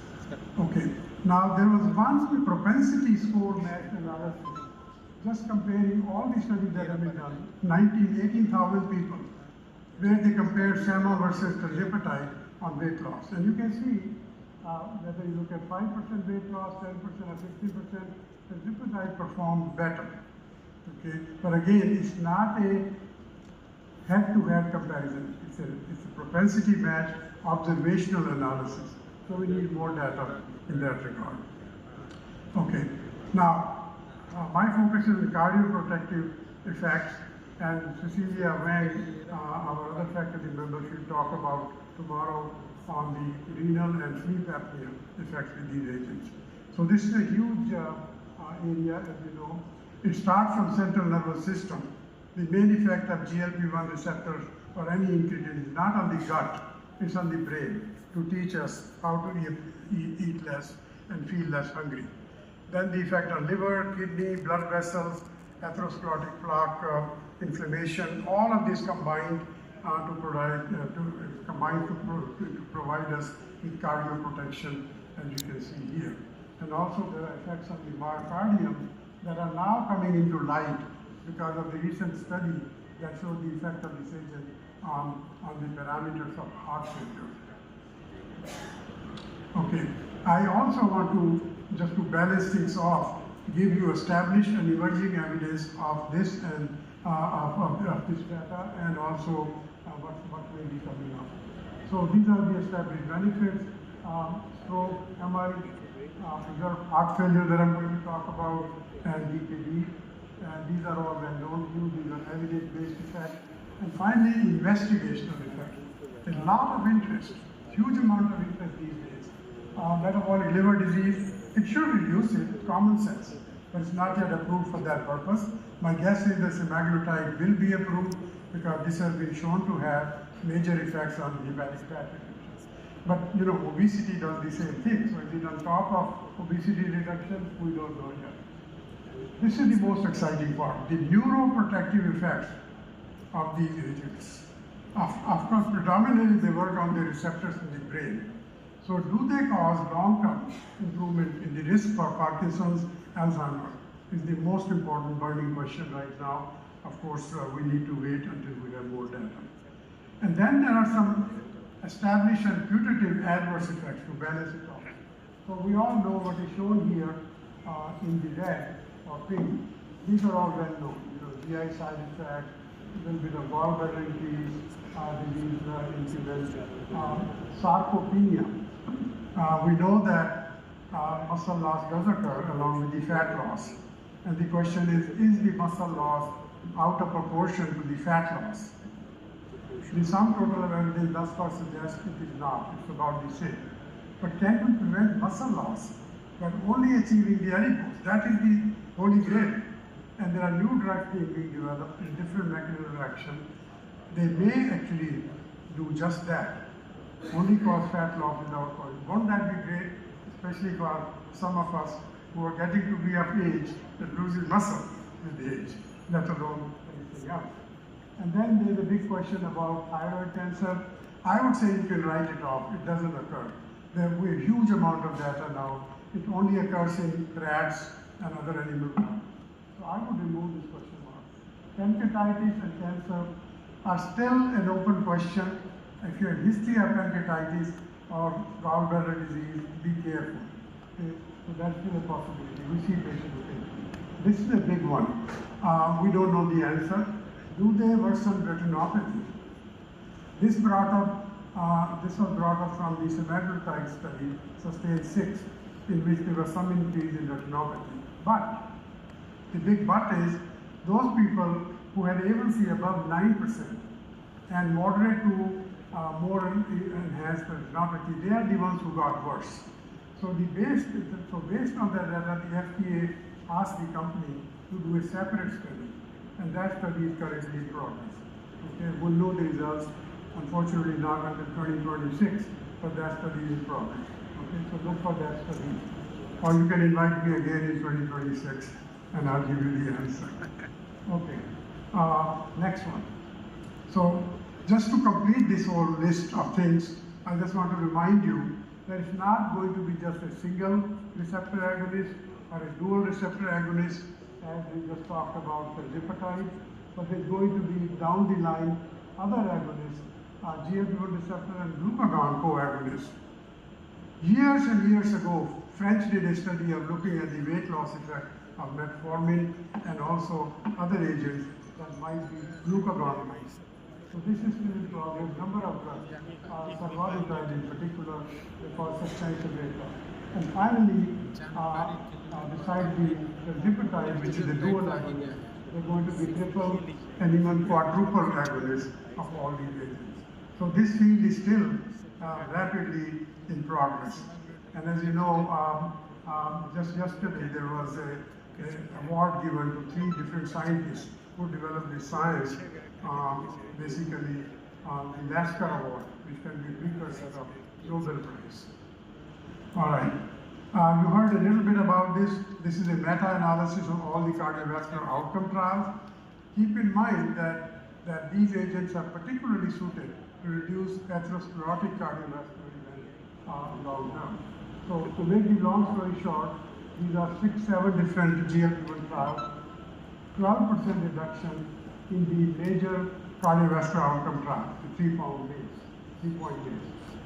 Okay. Now there was once the propensity score matched analysis, just comparing all the studies that have been done, 18,000 people, where they compared SEMA versus tirzepatide on weight loss. And you can see whether you look at 5% weight loss, 10% or 60%, tirzepatide performed better. Okay, but again, it's not a head-to-head comparison. It's a propensity match observational analysis. So we need more data in that regard. Okay, now my focus is the cardioprotective effects And Cecilia Wang, our other faculty member, will talk about tomorrow on the renal and sleep apnea effects with these agents. So this is a huge area, as you know. It starts from central nervous system. The main effect of GLP-1 receptors or any incretin is not on the gut, it's on the brain to teach us how to eat less and feel less hungry. Then the effect on liver, kidney, blood vessels, atherosclerotic plaque, inflammation, all of this combined to provide us with cardioprotection, as you can see here. And also there are effects on the myocardium that are now coming into light because of the recent study that showed the effect of this agent on the parameters of heart failure. Okay, I also want to, just to balance things off, give you established and emerging evidence of this and of this data, and also what may be coming up. So these are the established benefits: stroke, MI, preserved heart failure that I'm going to talk about, and DKD. And these are all well known to you. These are evidence-based effects. And finally, investigational effects. There's a lot of interest, huge amount of interest these days. Metabolic liver disease, it should reduce it, common sense, but it's not yet approved for that purpose. My guess is that semaglutide will be approved because this has been shown to have major effects on hepatic fat reduction. But you know, obesity does the same thing. So is it on top of obesity reduction? We don't know yet. This is the most exciting part, the neuroprotective effects of these agents. Of course, predominantly they work on the receptors in the brain. So do they cause long-term improvement in the risk for Parkinson's, Alzheimer's? Is the most important burning question right now. Of course, we need to wait until we have more data. And then there are some established and putative adverse effects to balance it off. So we all know what is shown here in the red or pink. These are all well known. You know, GI side effects, a little bit of gallbladder increase, disease incidence, sarcopenia. We know that muscle loss does occur along with the fat loss. And the question is the muscle loss out of proportion to the fat loss? The sum total of evidence thus far suggests it is not. It's about the same. But can we prevent muscle loss but only achieving the adipose? That is the holy grail. And there are new drugs being developed in different mechanisms of action. They may actually do just that. Only cause fat loss without causing. Won't that be great? Especially for some of us who are getting to be of age that loses muscle with age, let alone anything else. And then there's a big question about thyroid cancer. I would say you can write it off. It doesn't occur. There will be a huge amount of data now. It only occurs in rats and other animal models. So I would remove this question mark. Pancreatitis and cancer are still an open question. If you have history of pancreatitis or gallbladder disease, be careful. Okay? So that's still a possibility. We see patients with it. This is a big one. We don't know the answer. Do they worsen retinopathy? This was brought up from the semaglutide study, SUSTAIN 6, in which there was some increase in retinopathy. But the big but is those people who had A1C above 9% and moderate to more enhanced retinopathy, they are the ones who got worse. So based on that data, the FDA asked the company to do a separate study, and that study is currently in progress. Okay, we'll know the results, unfortunately not until 2026, but that study is in progress. Okay, so look for that study. Or you can invite me again in 2026 and I'll give you the answer. Okay, next one. So just to complete this whole list of things, I just want to remind you that it's not going to be just a single receptor agonist or a dual receptor agonist, as we just talked about the tirzepatide, but there's going to be down the line other agonists, GLP-1 receptor and glucagon co-agonists. Years and years ago, French did a study of looking at the weight loss effect of metformin and also other agents that might be glucagon-based. So this is still in progress. Number of drugs, survodutide in particular, for substantial weight loss. And finally, besides the tirzepatide, which is a dual agonist, They're going to be triple and even quadruple agonists of all these agents. So this field is still rapidly in progress. And as you know, just yesterday there was an award given to 3 different scientists who developed this science, basically the NASCAR award, which can be a precursor of Nobel Prize. All right. You heard a little bit about this. This is a meta-analysis of all the cardiovascular outcome trials. Keep in mind that these agents are particularly suited to reduce atherosclerotic cardiovascular events long term. So to make the long story short, these are 6-7 different GLP-1 trials, 12% reduction in the major cardiovascular outcome trials, the 3-point base.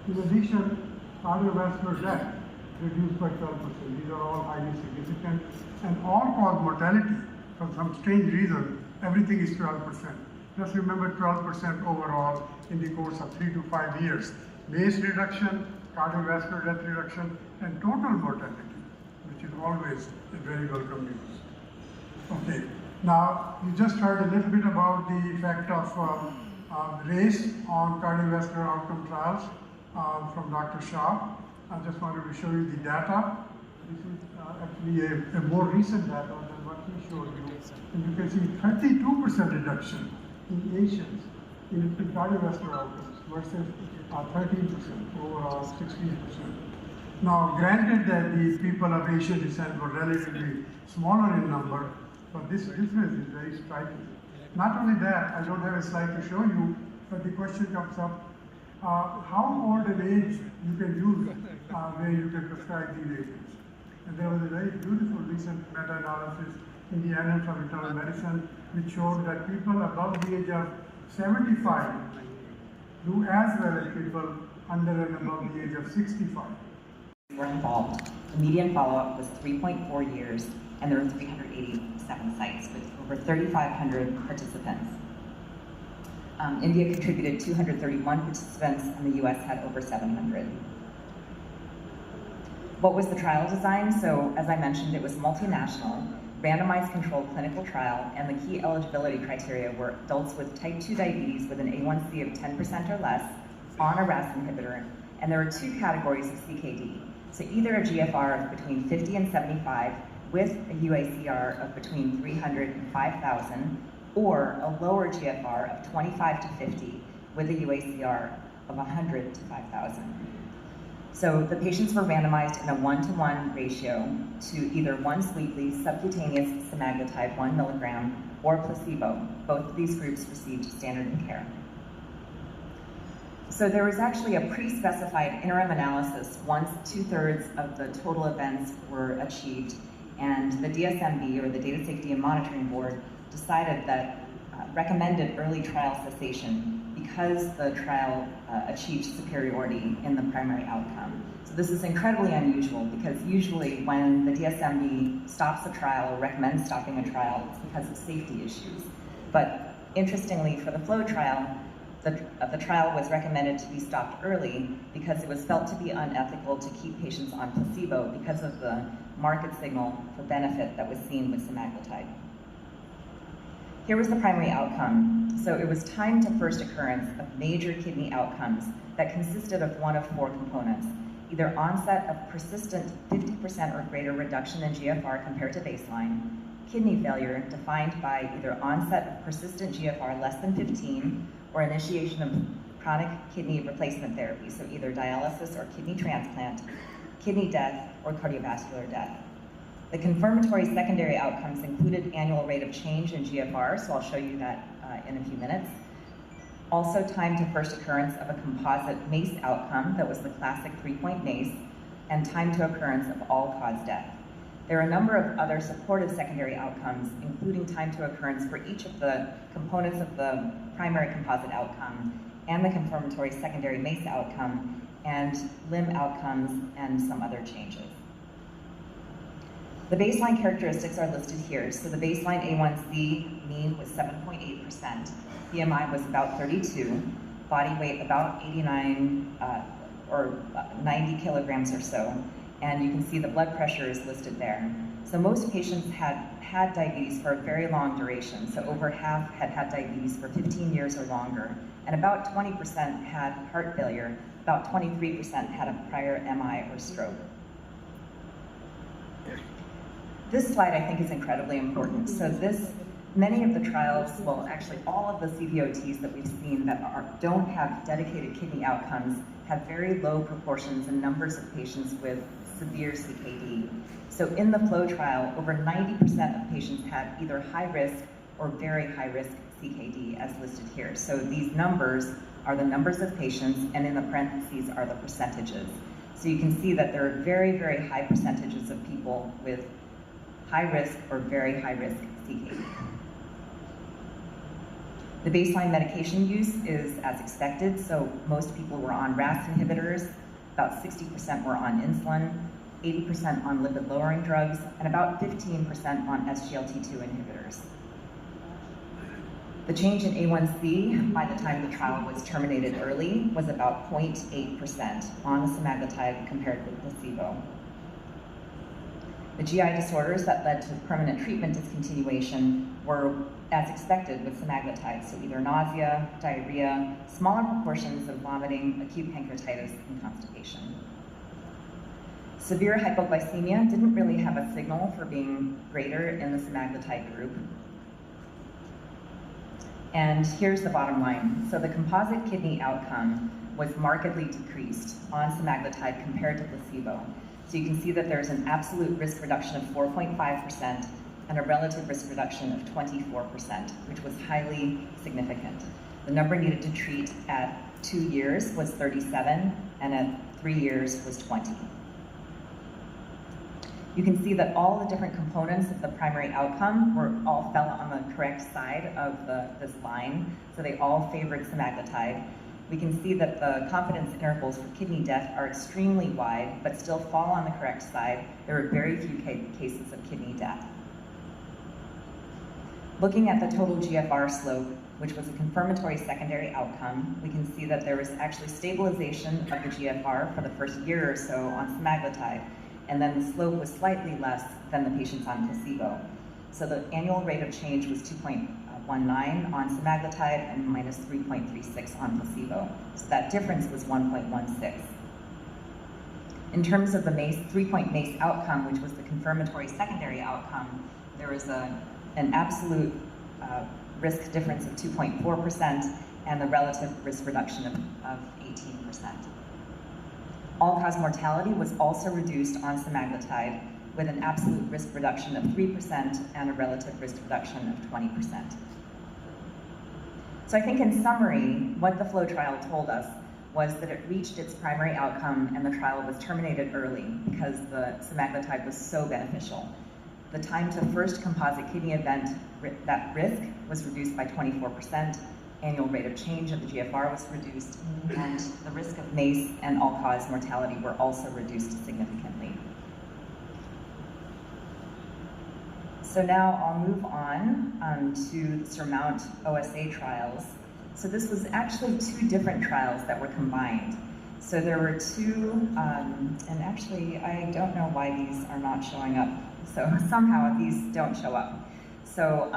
In addition, cardiovascular death reduced by 12%. These are all highly significant. And all-cause mortality, for some strange reason, everything is 12%. Just remember 12% overall in the course of 3 to 5 years. MACE reduction, cardiovascular death reduction, and total mortality, which is always a very welcome news. Okay, now you just heard a little bit about the effect of race on cardiovascular outcome trials from Dr. Shah. I just wanted to show you the data. This is actually a more recent data than what he showed you. And you can see 32% reduction in Asians in cardiovascular outcomes versus 13%, overall 16%. Now, granted that the people of Asian descent were relatively smaller in number, but this difference is very striking. Not only that, I don't have a slide to show you, but the question comes up, how old an age you can use where you can prescribe these agents. And there was a very beautiful recent meta-analysis in the Annals of Internal Medicine which showed that people above the age of 75 do as well as people under and above the age of 65. Were involved. The median follow-up was 3.4 years, and there were 387 sites with over 3,500 participants. India contributed 231 participants, and the US had over 700. What was the trial design? So, as I mentioned, it was multinational, randomized controlled clinical trial, and the key eligibility criteria were adults with type 2 diabetes with an A1C of 10% or less on a RAS inhibitor, and there were 2 categories of CKD. So either a GFR of between 50 and 75 with a UACR of between 300 and 5,000, or a lower GFR of 25 to 50 with a UACR of 100 to 5,000. So the patients were randomized in a 1-to-1 ratio to either once weekly subcutaneous semaglutide 1 milligram or placebo. Both of these groups received standard of care. So there was actually a pre-specified interim analysis once 2/3 of the total events were achieved, and the DSMB, or the Data Safety and Monitoring Board, decided that recommended early trial cessation because the trial achieved superiority in the primary outcome. So this is incredibly unusual because usually when the DSMB stops a trial or recommends stopping a trial, it's because of safety issues. But interestingly, for the FLOW trial, the trial was recommended to be stopped early because it was felt to be unethical to keep patients on placebo because of the market signal for benefit that was seen with semaglutide. Here was the primary outcome. So it was time to first occurrence of major kidney outcomes that consisted of one of 4 components: either onset of persistent 50% or greater reduction in GFR compared to baseline, kidney failure defined by either onset of persistent GFR less than 15 or initiation of chronic kidney replacement therapy, so either dialysis or kidney transplant, kidney death, or cardiovascular death. The confirmatory secondary outcomes included annual rate of change in GFR, so I'll show you that in a few minutes. Also, time to first occurrence of a composite MACE outcome that was the classic 3-point MACE, and time to occurrence of all-cause death. There are a number of other supportive secondary outcomes, including time to occurrence for each of the components of the primary composite outcome and the confirmatory secondary MACE outcome, and limb outcomes, and some other changes. The baseline characteristics are listed here. So the baseline A1C mean was 7.8%, BMI was about 32, body weight about 89 or 90 kilograms or so, and you can see the blood pressure is listed there. So most patients had diabetes for a very long duration. So over half had diabetes for 15 years or longer. And about 20% had heart failure. About 23% had a prior MI or stroke. This slide, I think, is incredibly important. So many of the trials, well, actually all of the CVOTs that we've seen that don't have dedicated kidney outcomes have very low proportions and numbers of patients with severe CKD. So in the FLOW trial, over 90% of patients had either high risk or very high risk CKD as listed here. So these numbers are the numbers of patients, and in the parentheses are the percentages. So you can see that there are very, very high percentages of people with high risk or very high risk CKD. The baseline medication use is as expected, so most people were on RAS inhibitors, about 60% were on insulin, 80% on lipid-lowering drugs, and about 15% on SGLT2 inhibitors. The change in A1C by the time the trial was terminated early was about 0.8% on semaglutide compared with placebo. The GI disorders that led to permanent treatment discontinuation were as expected with semaglutide, so either nausea, diarrhea, smaller proportions of vomiting, acute pancreatitis, and constipation. Severe hypoglycemia didn't really have a signal for being greater in the semaglutide group. And here's the bottom line. So the composite kidney outcome was markedly decreased on semaglutide compared to placebo. So you can see that there's an absolute risk reduction of 4.5% and a relative risk reduction of 24%, which was highly significant. The number needed to treat at 2 years was 37, and at 3 years was 20. You can see that all the different components of the primary outcome all fell on the correct side of this line, so they all favored semaglutide. We can see that the confidence intervals for kidney death are extremely wide, but still fall on the correct side. There are very few cases of kidney death. Looking at the total GFR slope, which was a confirmatory secondary outcome, we can see that there was actually stabilization of the GFR for the first year or so on semaglutide, and then the slope was slightly less than the patients on placebo. So the annual rate of change was 2.19 on semaglutide and minus 3.36 on placebo. So that difference was 1.16. In terms of the 3-point MACE outcome, which was the confirmatory secondary outcome, there was an absolute risk difference of 2.4% and the relative risk reduction of 18%. All-cause mortality was also reduced on semaglutide with an absolute risk reduction of 3% and a relative risk reduction of 20%. So I think in summary, what the FLOW trial told us was that it reached its primary outcome and the trial was terminated early because the semaglutide was so beneficial. The time to first composite kidney event, that risk was reduced by 24%, annual rate of change of the GFR was reduced, and the risk of MACE and all-cause mortality were also reduced significantly. So now I'll move on to the SURMOUNT OSA trials. So this was actually 2 different trials that were combined. So there were 2, and actually I don't know why these are not showing up. So somehow these don't show up. So,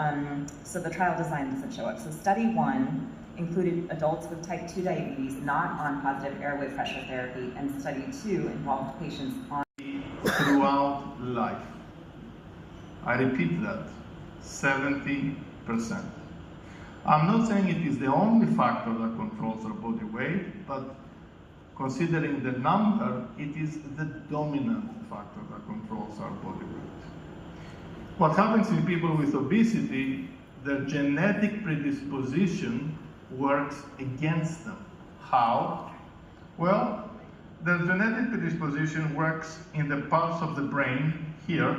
so the trial design doesn't show up. So study 1 included adults with type 2 diabetes not on positive airway pressure therapy, and study 2 involved patients on throughout life. I repeat that, 70%. I'm not saying it is the only factor that controls our body weight, but considering the number, it is the dominant factor that controls our body weight. What happens in people with obesity, their genetic predisposition works against them. How? Well, their genetic predisposition works in the parts of the brain here,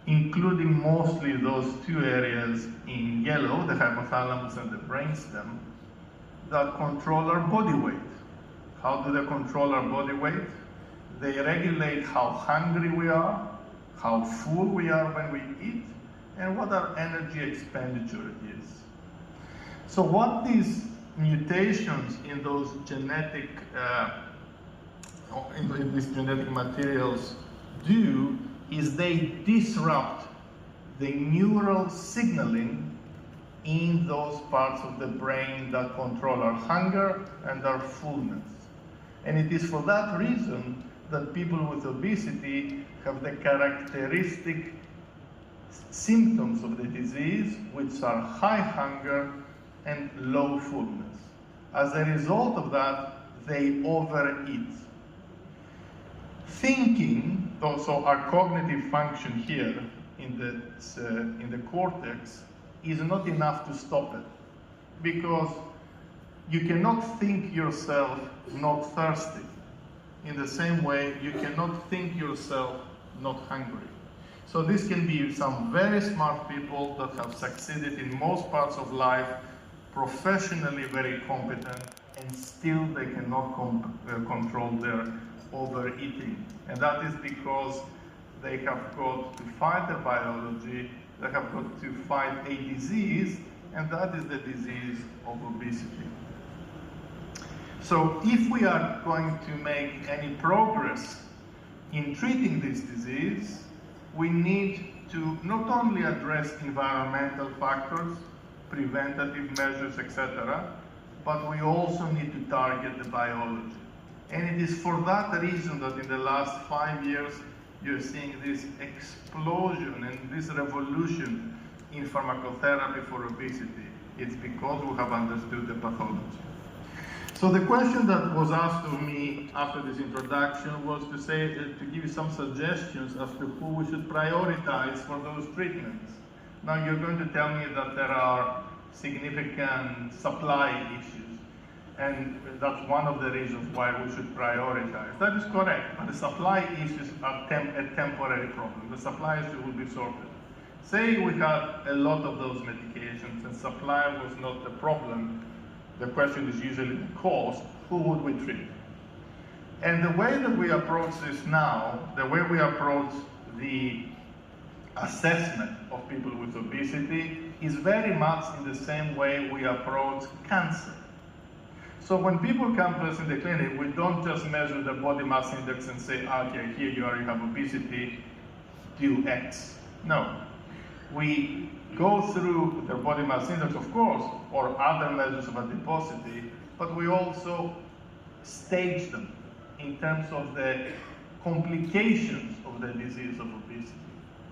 including mostly those 2 areas in yellow, the hypothalamus and the brainstem, that control our body weight. How do they control our body weight? They regulate how hungry we are, how full we are when we eat, and what our energy expenditure is. So what these mutations in those genetic, in these genetic materials do is they disrupt the neural signaling in those parts of the brain that control our hunger and our fullness. And it is for that reason that people with obesity have the characteristic symptoms of the disease, which are high hunger and low fullness. As a result of that, they overeat. Thinking, so our cognitive function here in the cortex is not enough to stop it, because you cannot think yourself not thirsty. In the same way, you cannot think yourself not hungry. So this can be some very smart people that have succeeded in most parts of life, professionally very competent, and still they cannot control their overeating. And that is because they have got to fight a biology, they have got to fight a disease, and that is the disease of obesity. So if we are going to make any progress in treating this disease, we need to not only address environmental factors, preventative measures, etc., but we also need to target the biology. And it is for that reason that in the last 5 years, you're seeing this explosion and this revolution in pharmacotherapy for obesity. It's because we have understood the pathology. So the question that was asked of me after this introduction was to say, to give you some suggestions as to who we should prioritize for those treatments. Now you're going to tell me that there are significant supply issues, and that's one of the reasons why we should prioritize. That is correct, but the supply issues are a temporary problem. The supply issue will be sorted. Say we had a lot of those medications and supply was not the problem. The question is usually the cost. Who would we treat? And the way that we approach this now, the way we approach the assessment of people with obesity is very much in the same way we approach cancer. So when people come to us in the clinic, we don't just measure the body mass index and say, okay, here you are, you have obesity, do X. No. We go through their body mass index, of course, or other measures of adiposity, but we also stage them in terms of the complications of the disease of obesity.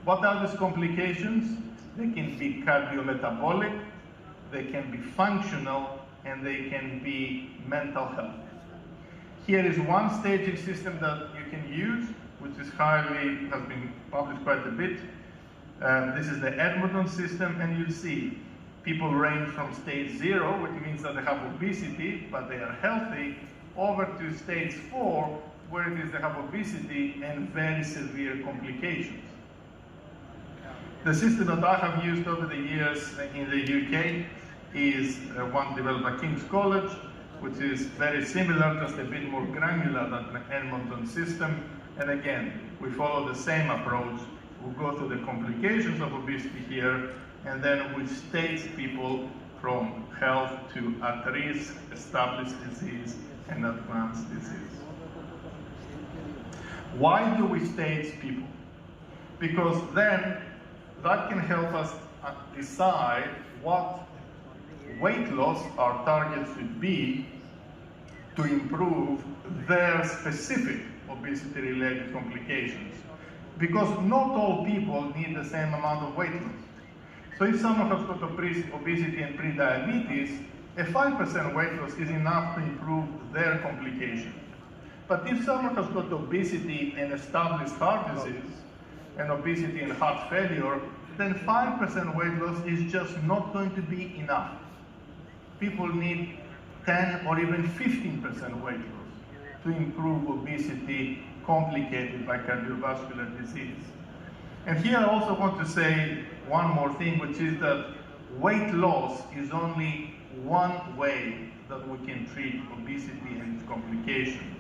What are these complications? They can be cardiometabolic, they can be functional, and they can be mental health. Here is one staging system that you can use, which is has been published quite a bit. This is the Edmonton system, and you'll see people range from stage 0, which means that they have obesity, but they are healthy, over to stage 4, where it is they have obesity and very severe complications. The system that I have used over the years in the UK is one developed by King's College, which is very similar, just a bit more granular than the Edmonton system. And again, we follow the same approach. We go through the complications of obesity here, and then we stage people from health to at risk, established disease, and advanced disease. Why do we stage people? Because then that can help us decide what weight loss our target should be to improve their specific obesity-related complications. Because not all people need the same amount of weight loss. So if someone has got obesity and pre-diabetes, a 5% weight loss is enough to improve their complications. But if someone has got obesity and established heart disease, and obesity and heart failure, then 5% weight loss is just not going to be enough. People need 10 or even 15% weight loss to improve obesity complicated by cardiovascular disease. And here I also want to say one more thing, which is that weight loss is only one way that we can treat obesity and its complications.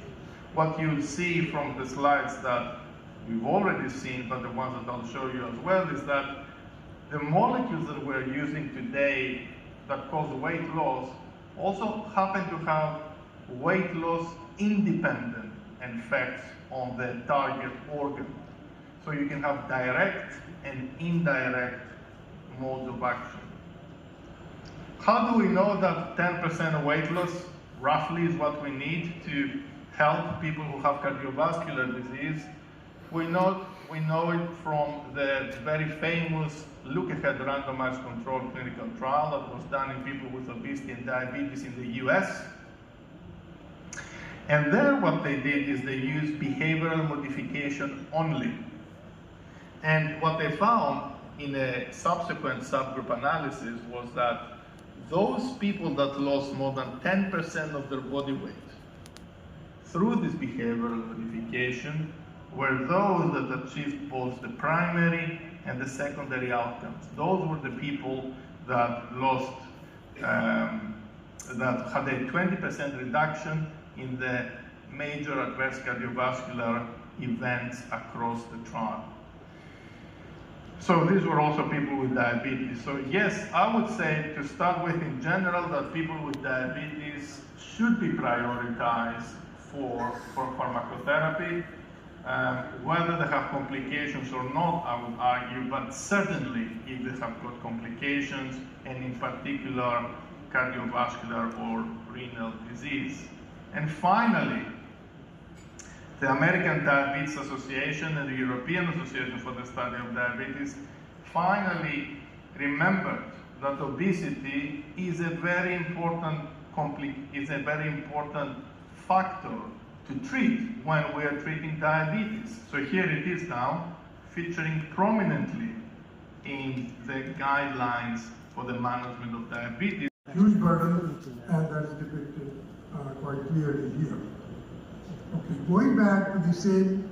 What you'll see from the slides that we've already seen, but the ones that I'll show you as well, is that the molecules that we're using today that cause weight loss also happen to have weight loss independent effects on the target organ. So you can have direct and indirect modes of action. How do we know that 10% weight loss roughly is what we need to help people who have cardiovascular disease? We know it from the very famous look-ahead randomized controlled clinical trial that was done in people with obesity and diabetes in the US. And there what they did is they used behavioral modification only. And what they found in a subsequent subgroup analysis was that those people that lost more than 10% of their body weight through this behavioral modification were those that achieved both the primary and the secondary outcomes. Those were the people that lost, that had a 20% reduction in the major adverse cardiovascular events across the trial. So these were also people with diabetes. So yes, I would say to start with in general that people with diabetes should be prioritized for pharmacotherapy. Whether they have complications or not, I would argue, but certainly if they have got complications, and in particular cardiovascular or renal disease. And finally, the American Diabetes Association and the European Association for the Study of Diabetes finally remembered that obesity is a very important factor to treat when we are treating diabetes. So here it is now, featuring prominently in the guidelines for the management of diabetes. Huge burden, and that's depicted quite clearly here. Okay, going back to the same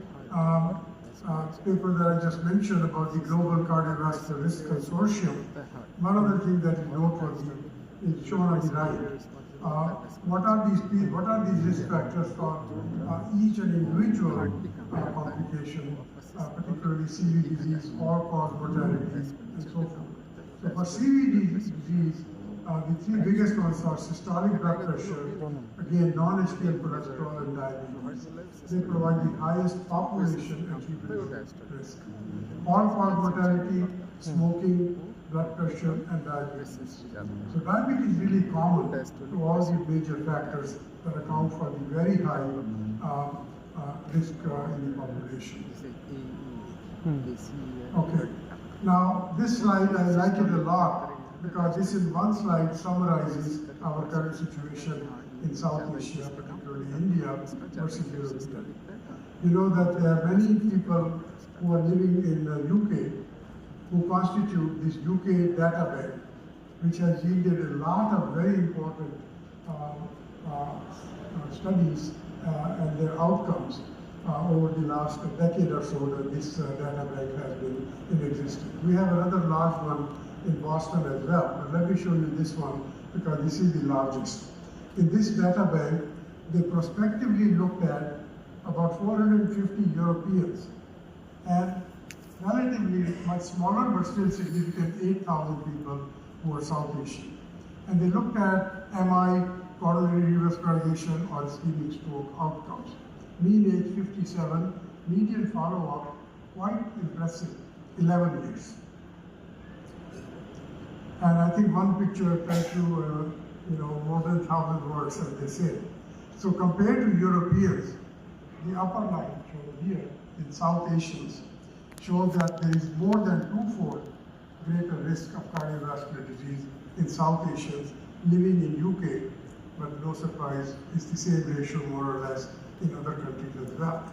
paper that I just mentioned about the Global Cardiovascular Risk Consortium, one of the things that is noteworthy is shown on the right. What are these risk factors for each and individual complication, particularly CV disease, all-cause mortality, and so forth. So for CV disease, the three biggest ones are systolic blood pressure, again non-HDL cholesterol and diabetes. They provide the highest population attributable risk. All-cause mortality, smoking, blood pressure, and diabetes. So diabetes is really common to all these major factors that account for the very high risk in the population. Okay. Now this slide, I like it a lot because this in one slide summarizes our current situation in South Asia, particularly India versus Europe. You know that there are many people who are living in the UK who constitute this UK database, which has yielded a lot of very important studies and their outcomes over the last decade or so that this database has been in existence. We have another large one in Boston as well, but let me show you this one because this is the largest. In this database, they prospectively looked at about 450 Europeans and relatively much smaller but still significant 8,000 people who are South Asian. And they looked at MI, coronary revascularization, or ischemic stroke outcomes. Mean age 57, median follow-up quite impressive, 11 years. And I think one picture tells you, more than 1,000 words, as they say. So compared to Europeans, the upper line shown here in South Asians shows that there is more than twofold greater risk of cardiovascular disease in South Asians living in UK, but no surprise, it's the same ratio more or less in other countries as well.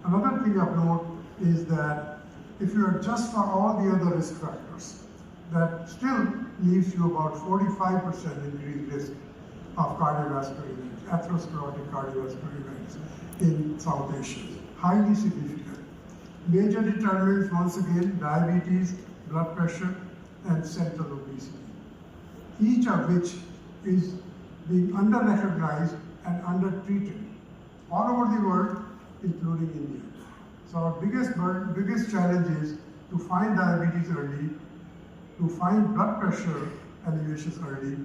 Another thing of note is that if you adjust for all the other risk factors, that still leaves you about 45% increased risk of cardiovascular events, atherosclerotic cardiovascular events in South Asians, highly significant. Major determinants, once again, diabetes, blood pressure, and central obesity, each of which is being under-recognized and under-treated all over the world, including India. So our biggest challenge is to find diabetes early, to find blood pressure elevations early,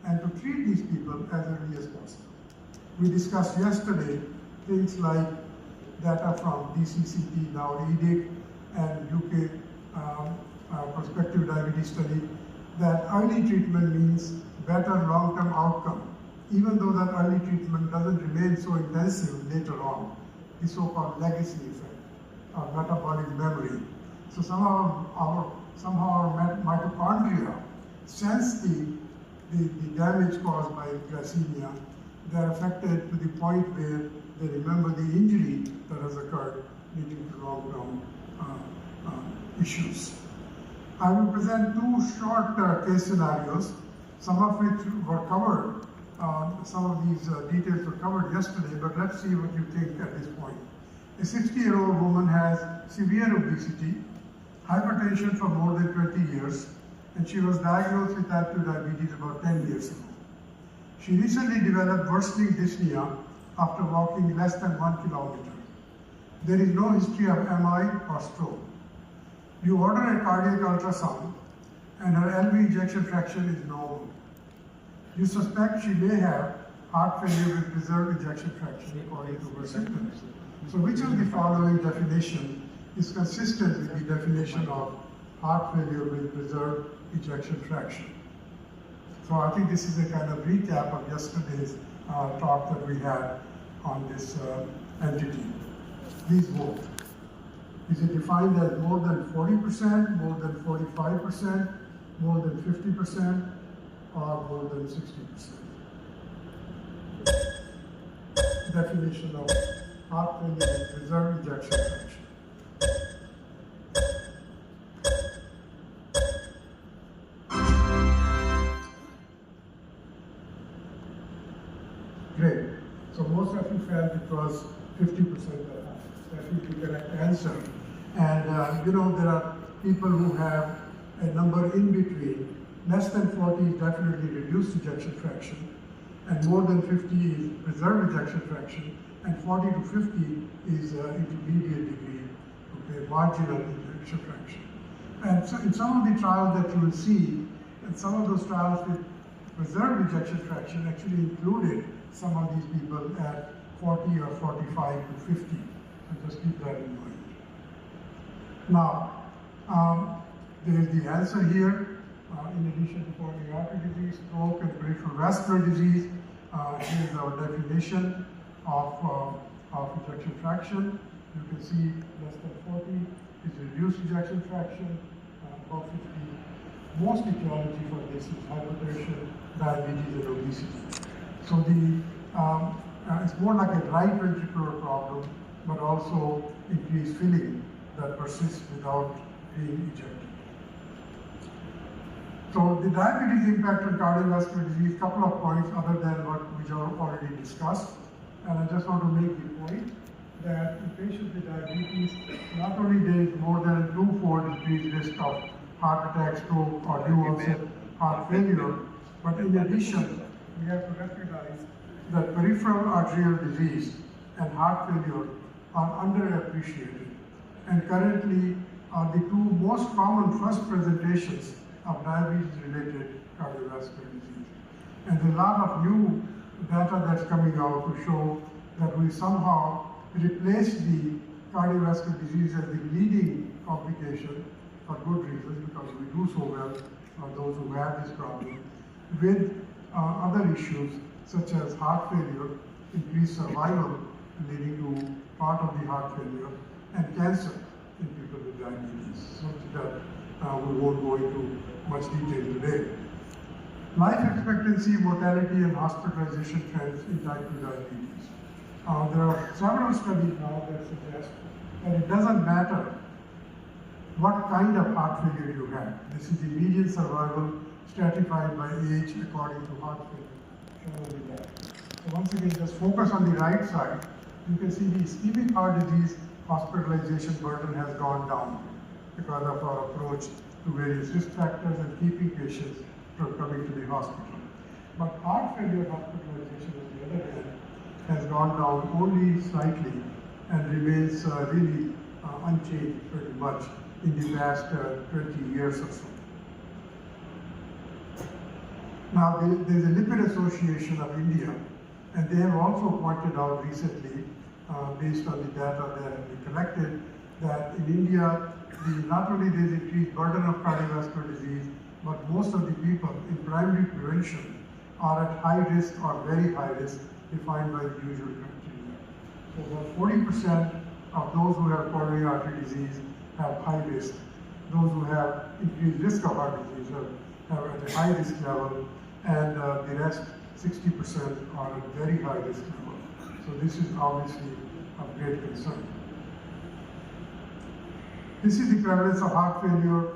and to treat these people as early as possible. We discussed yesterday things like data from DCCT, now EDIC, and UK prospective diabetes study, that early treatment means better long-term outcome, even though that early treatment doesn't remain so intensive later on, the so-called legacy effect, or metabolic memory. So somehow our mitochondria sense the damage caused by glycemia. They're affected to the point where they remember the injury that has occurred, leading to long-term issues. I will present two short case scenarios, some of which were covered. Some of these details were covered yesterday, but let's see what you think at this point. A 60-year-old woman has severe obesity, hypertension for more than 20 years, and she was diagnosed with type 2 diabetes about 10 years ago. She recently developed worsening dyspnea after walking less than 1 kilometer. There is no history of MI or stroke. You order a cardiac ultrasound, and her LV ejection fraction is normal. You suspect she may have heart failure with preserved ejection fraction according to her symptoms. So which of the following definition is consistent with the definition of heart failure with preserved ejection fraction? So I think this is a kind of recap of yesterday's talk that we had on this entity. Please vote. Is it defined as more than 40%, more than 45%, more than 50%, or more than 60%? Definition of heart failure with preserved ejection fraction. Great. So most of you felt it was 50% or higher. That is the correct answer. And there are people who have a number in between. Less than 40 is definitely reduced ejection fraction, and more than 50 is preserved ejection fraction, and 40 to 50 is intermediate degree, okay, marginal ejection fraction. And so in some of the trials that you will see, and some of those trials with preserved ejection fraction actually included some of these people at 40 or 45 to 50. So just keep that in mind. Now, there is the answer here. In addition to coronary artery disease, stroke, and peripheral vascular disease, here is our definition of ejection fraction. You can see less than 40 is reduced ejection fraction, above 50. Most etiology for this is hypertension, diabetes, and obesity. So it's more like a right ventricular problem, but also increased filling that persists without being ejected. So the diabetes impact on cardiovascular disease, couple of points other than what we have already discussed. And I just want to make the point that in patients with diabetes, not only there is more than a twofold increased risk of heart attack, stroke, or new onset heart failure, but in addition, we have to recognize that peripheral arterial disease and heart failure are underappreciated, and currently are the two most common first presentations of diabetes-related cardiovascular disease. And there's a lot of new data that's coming out to show that we somehow replace the cardiovascular disease as the leading complication for good reasons, because we do so well for those who have this problem, with other issues such as heart failure, increased survival leading to part of the heart failure, and cancer in people with diabetes. So that we won't go into much detail today. Life expectancy, mortality, and hospitalization trends in type 2 diabetes. There are several studies now that suggest that it doesn't matter what kind of heart failure you have. This is the median survival stratified by age according to heart failure, shown over there. So once again, just focus on the right side. You can see the ischemic heart disease hospitalization burden has gone down because of our approach to various risk factors and keeping patients from coming to the hospital. But heart failure hospitalization, on the other hand, has gone down only slightly and remains really unchanged pretty much in the past 20 years or so. Now, there's a Lipid Association of India, and they have also pointed out recently based on the data that have been collected, that in India, not only there is increased burden of cardiovascular disease, but most of the people in primary prevention are at high risk or very high risk, defined by the usual criteria. So about 40% of those who have coronary artery disease have high risk. Those who have increased risk of heart disease have at a high risk level, and the rest, 60%, are at very high risk level. So this is obviously of great concern. This is the prevalence of heart failure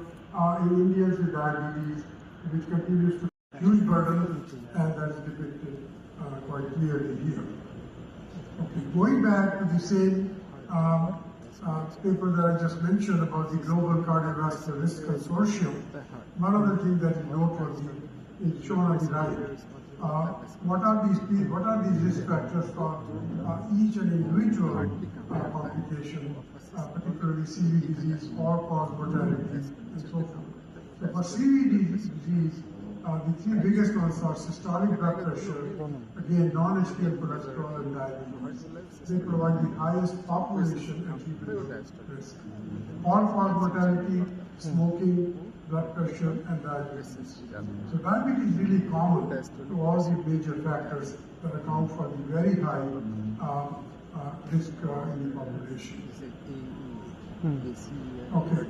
in Indians with diabetes, which continues to be a huge burden, and that's depicted quite clearly here. Okay, going back to the same paper that I just mentioned about the Global Cardiovascular Risk Consortium, one of the things that is noteworthy is shown on the right. What are these risk factors for each and individual complication, particularly CV disease, all-cause mortality, and so forth. So for CV disease, the three biggest ones are systolic blood pressure, again non-HDL cholesterol and diabetes. They provide the highest population and treatment risk. All-cause mortality, smoking, blood pressure, and diabetes. So diabetes is really common to all the major factors that account for the very high risk in the population. Okay.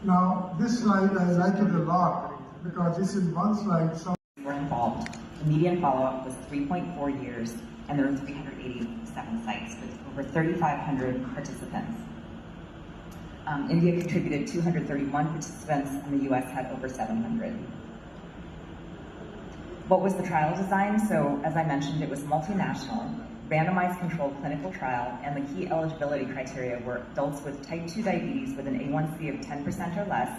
Now this slide, I like it a lot because this is one slide. Were involved. The median follow-up was 3.4 years, and there were 387 sites with over 3,500 participants. India contributed 231 participants, and the US had over 700. What was the trial design? So, as I mentioned, it was multinational, randomized controlled clinical trial, and the key eligibility criteria were adults with type 2 diabetes with an A1C of 10% or less,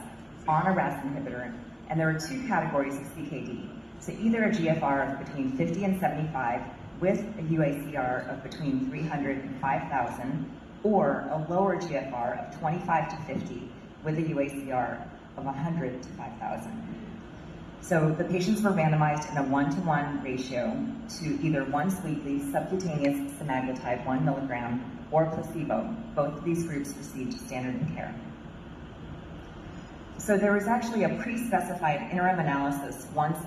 on a RAS inhibitor, and there were two categories of CKD. So either a GFR of between 50 and 75 with a UACR of between 300 and 5,000, or a lower GFR of 25 to 50 with a UACR of 100 to 5,000. So the patients were randomized in a 1-to-1 ratio to either once weekly subcutaneous semaglutide 1 milligram or placebo. Both of these groups received standard of care. So there was actually a pre-specified interim analysis once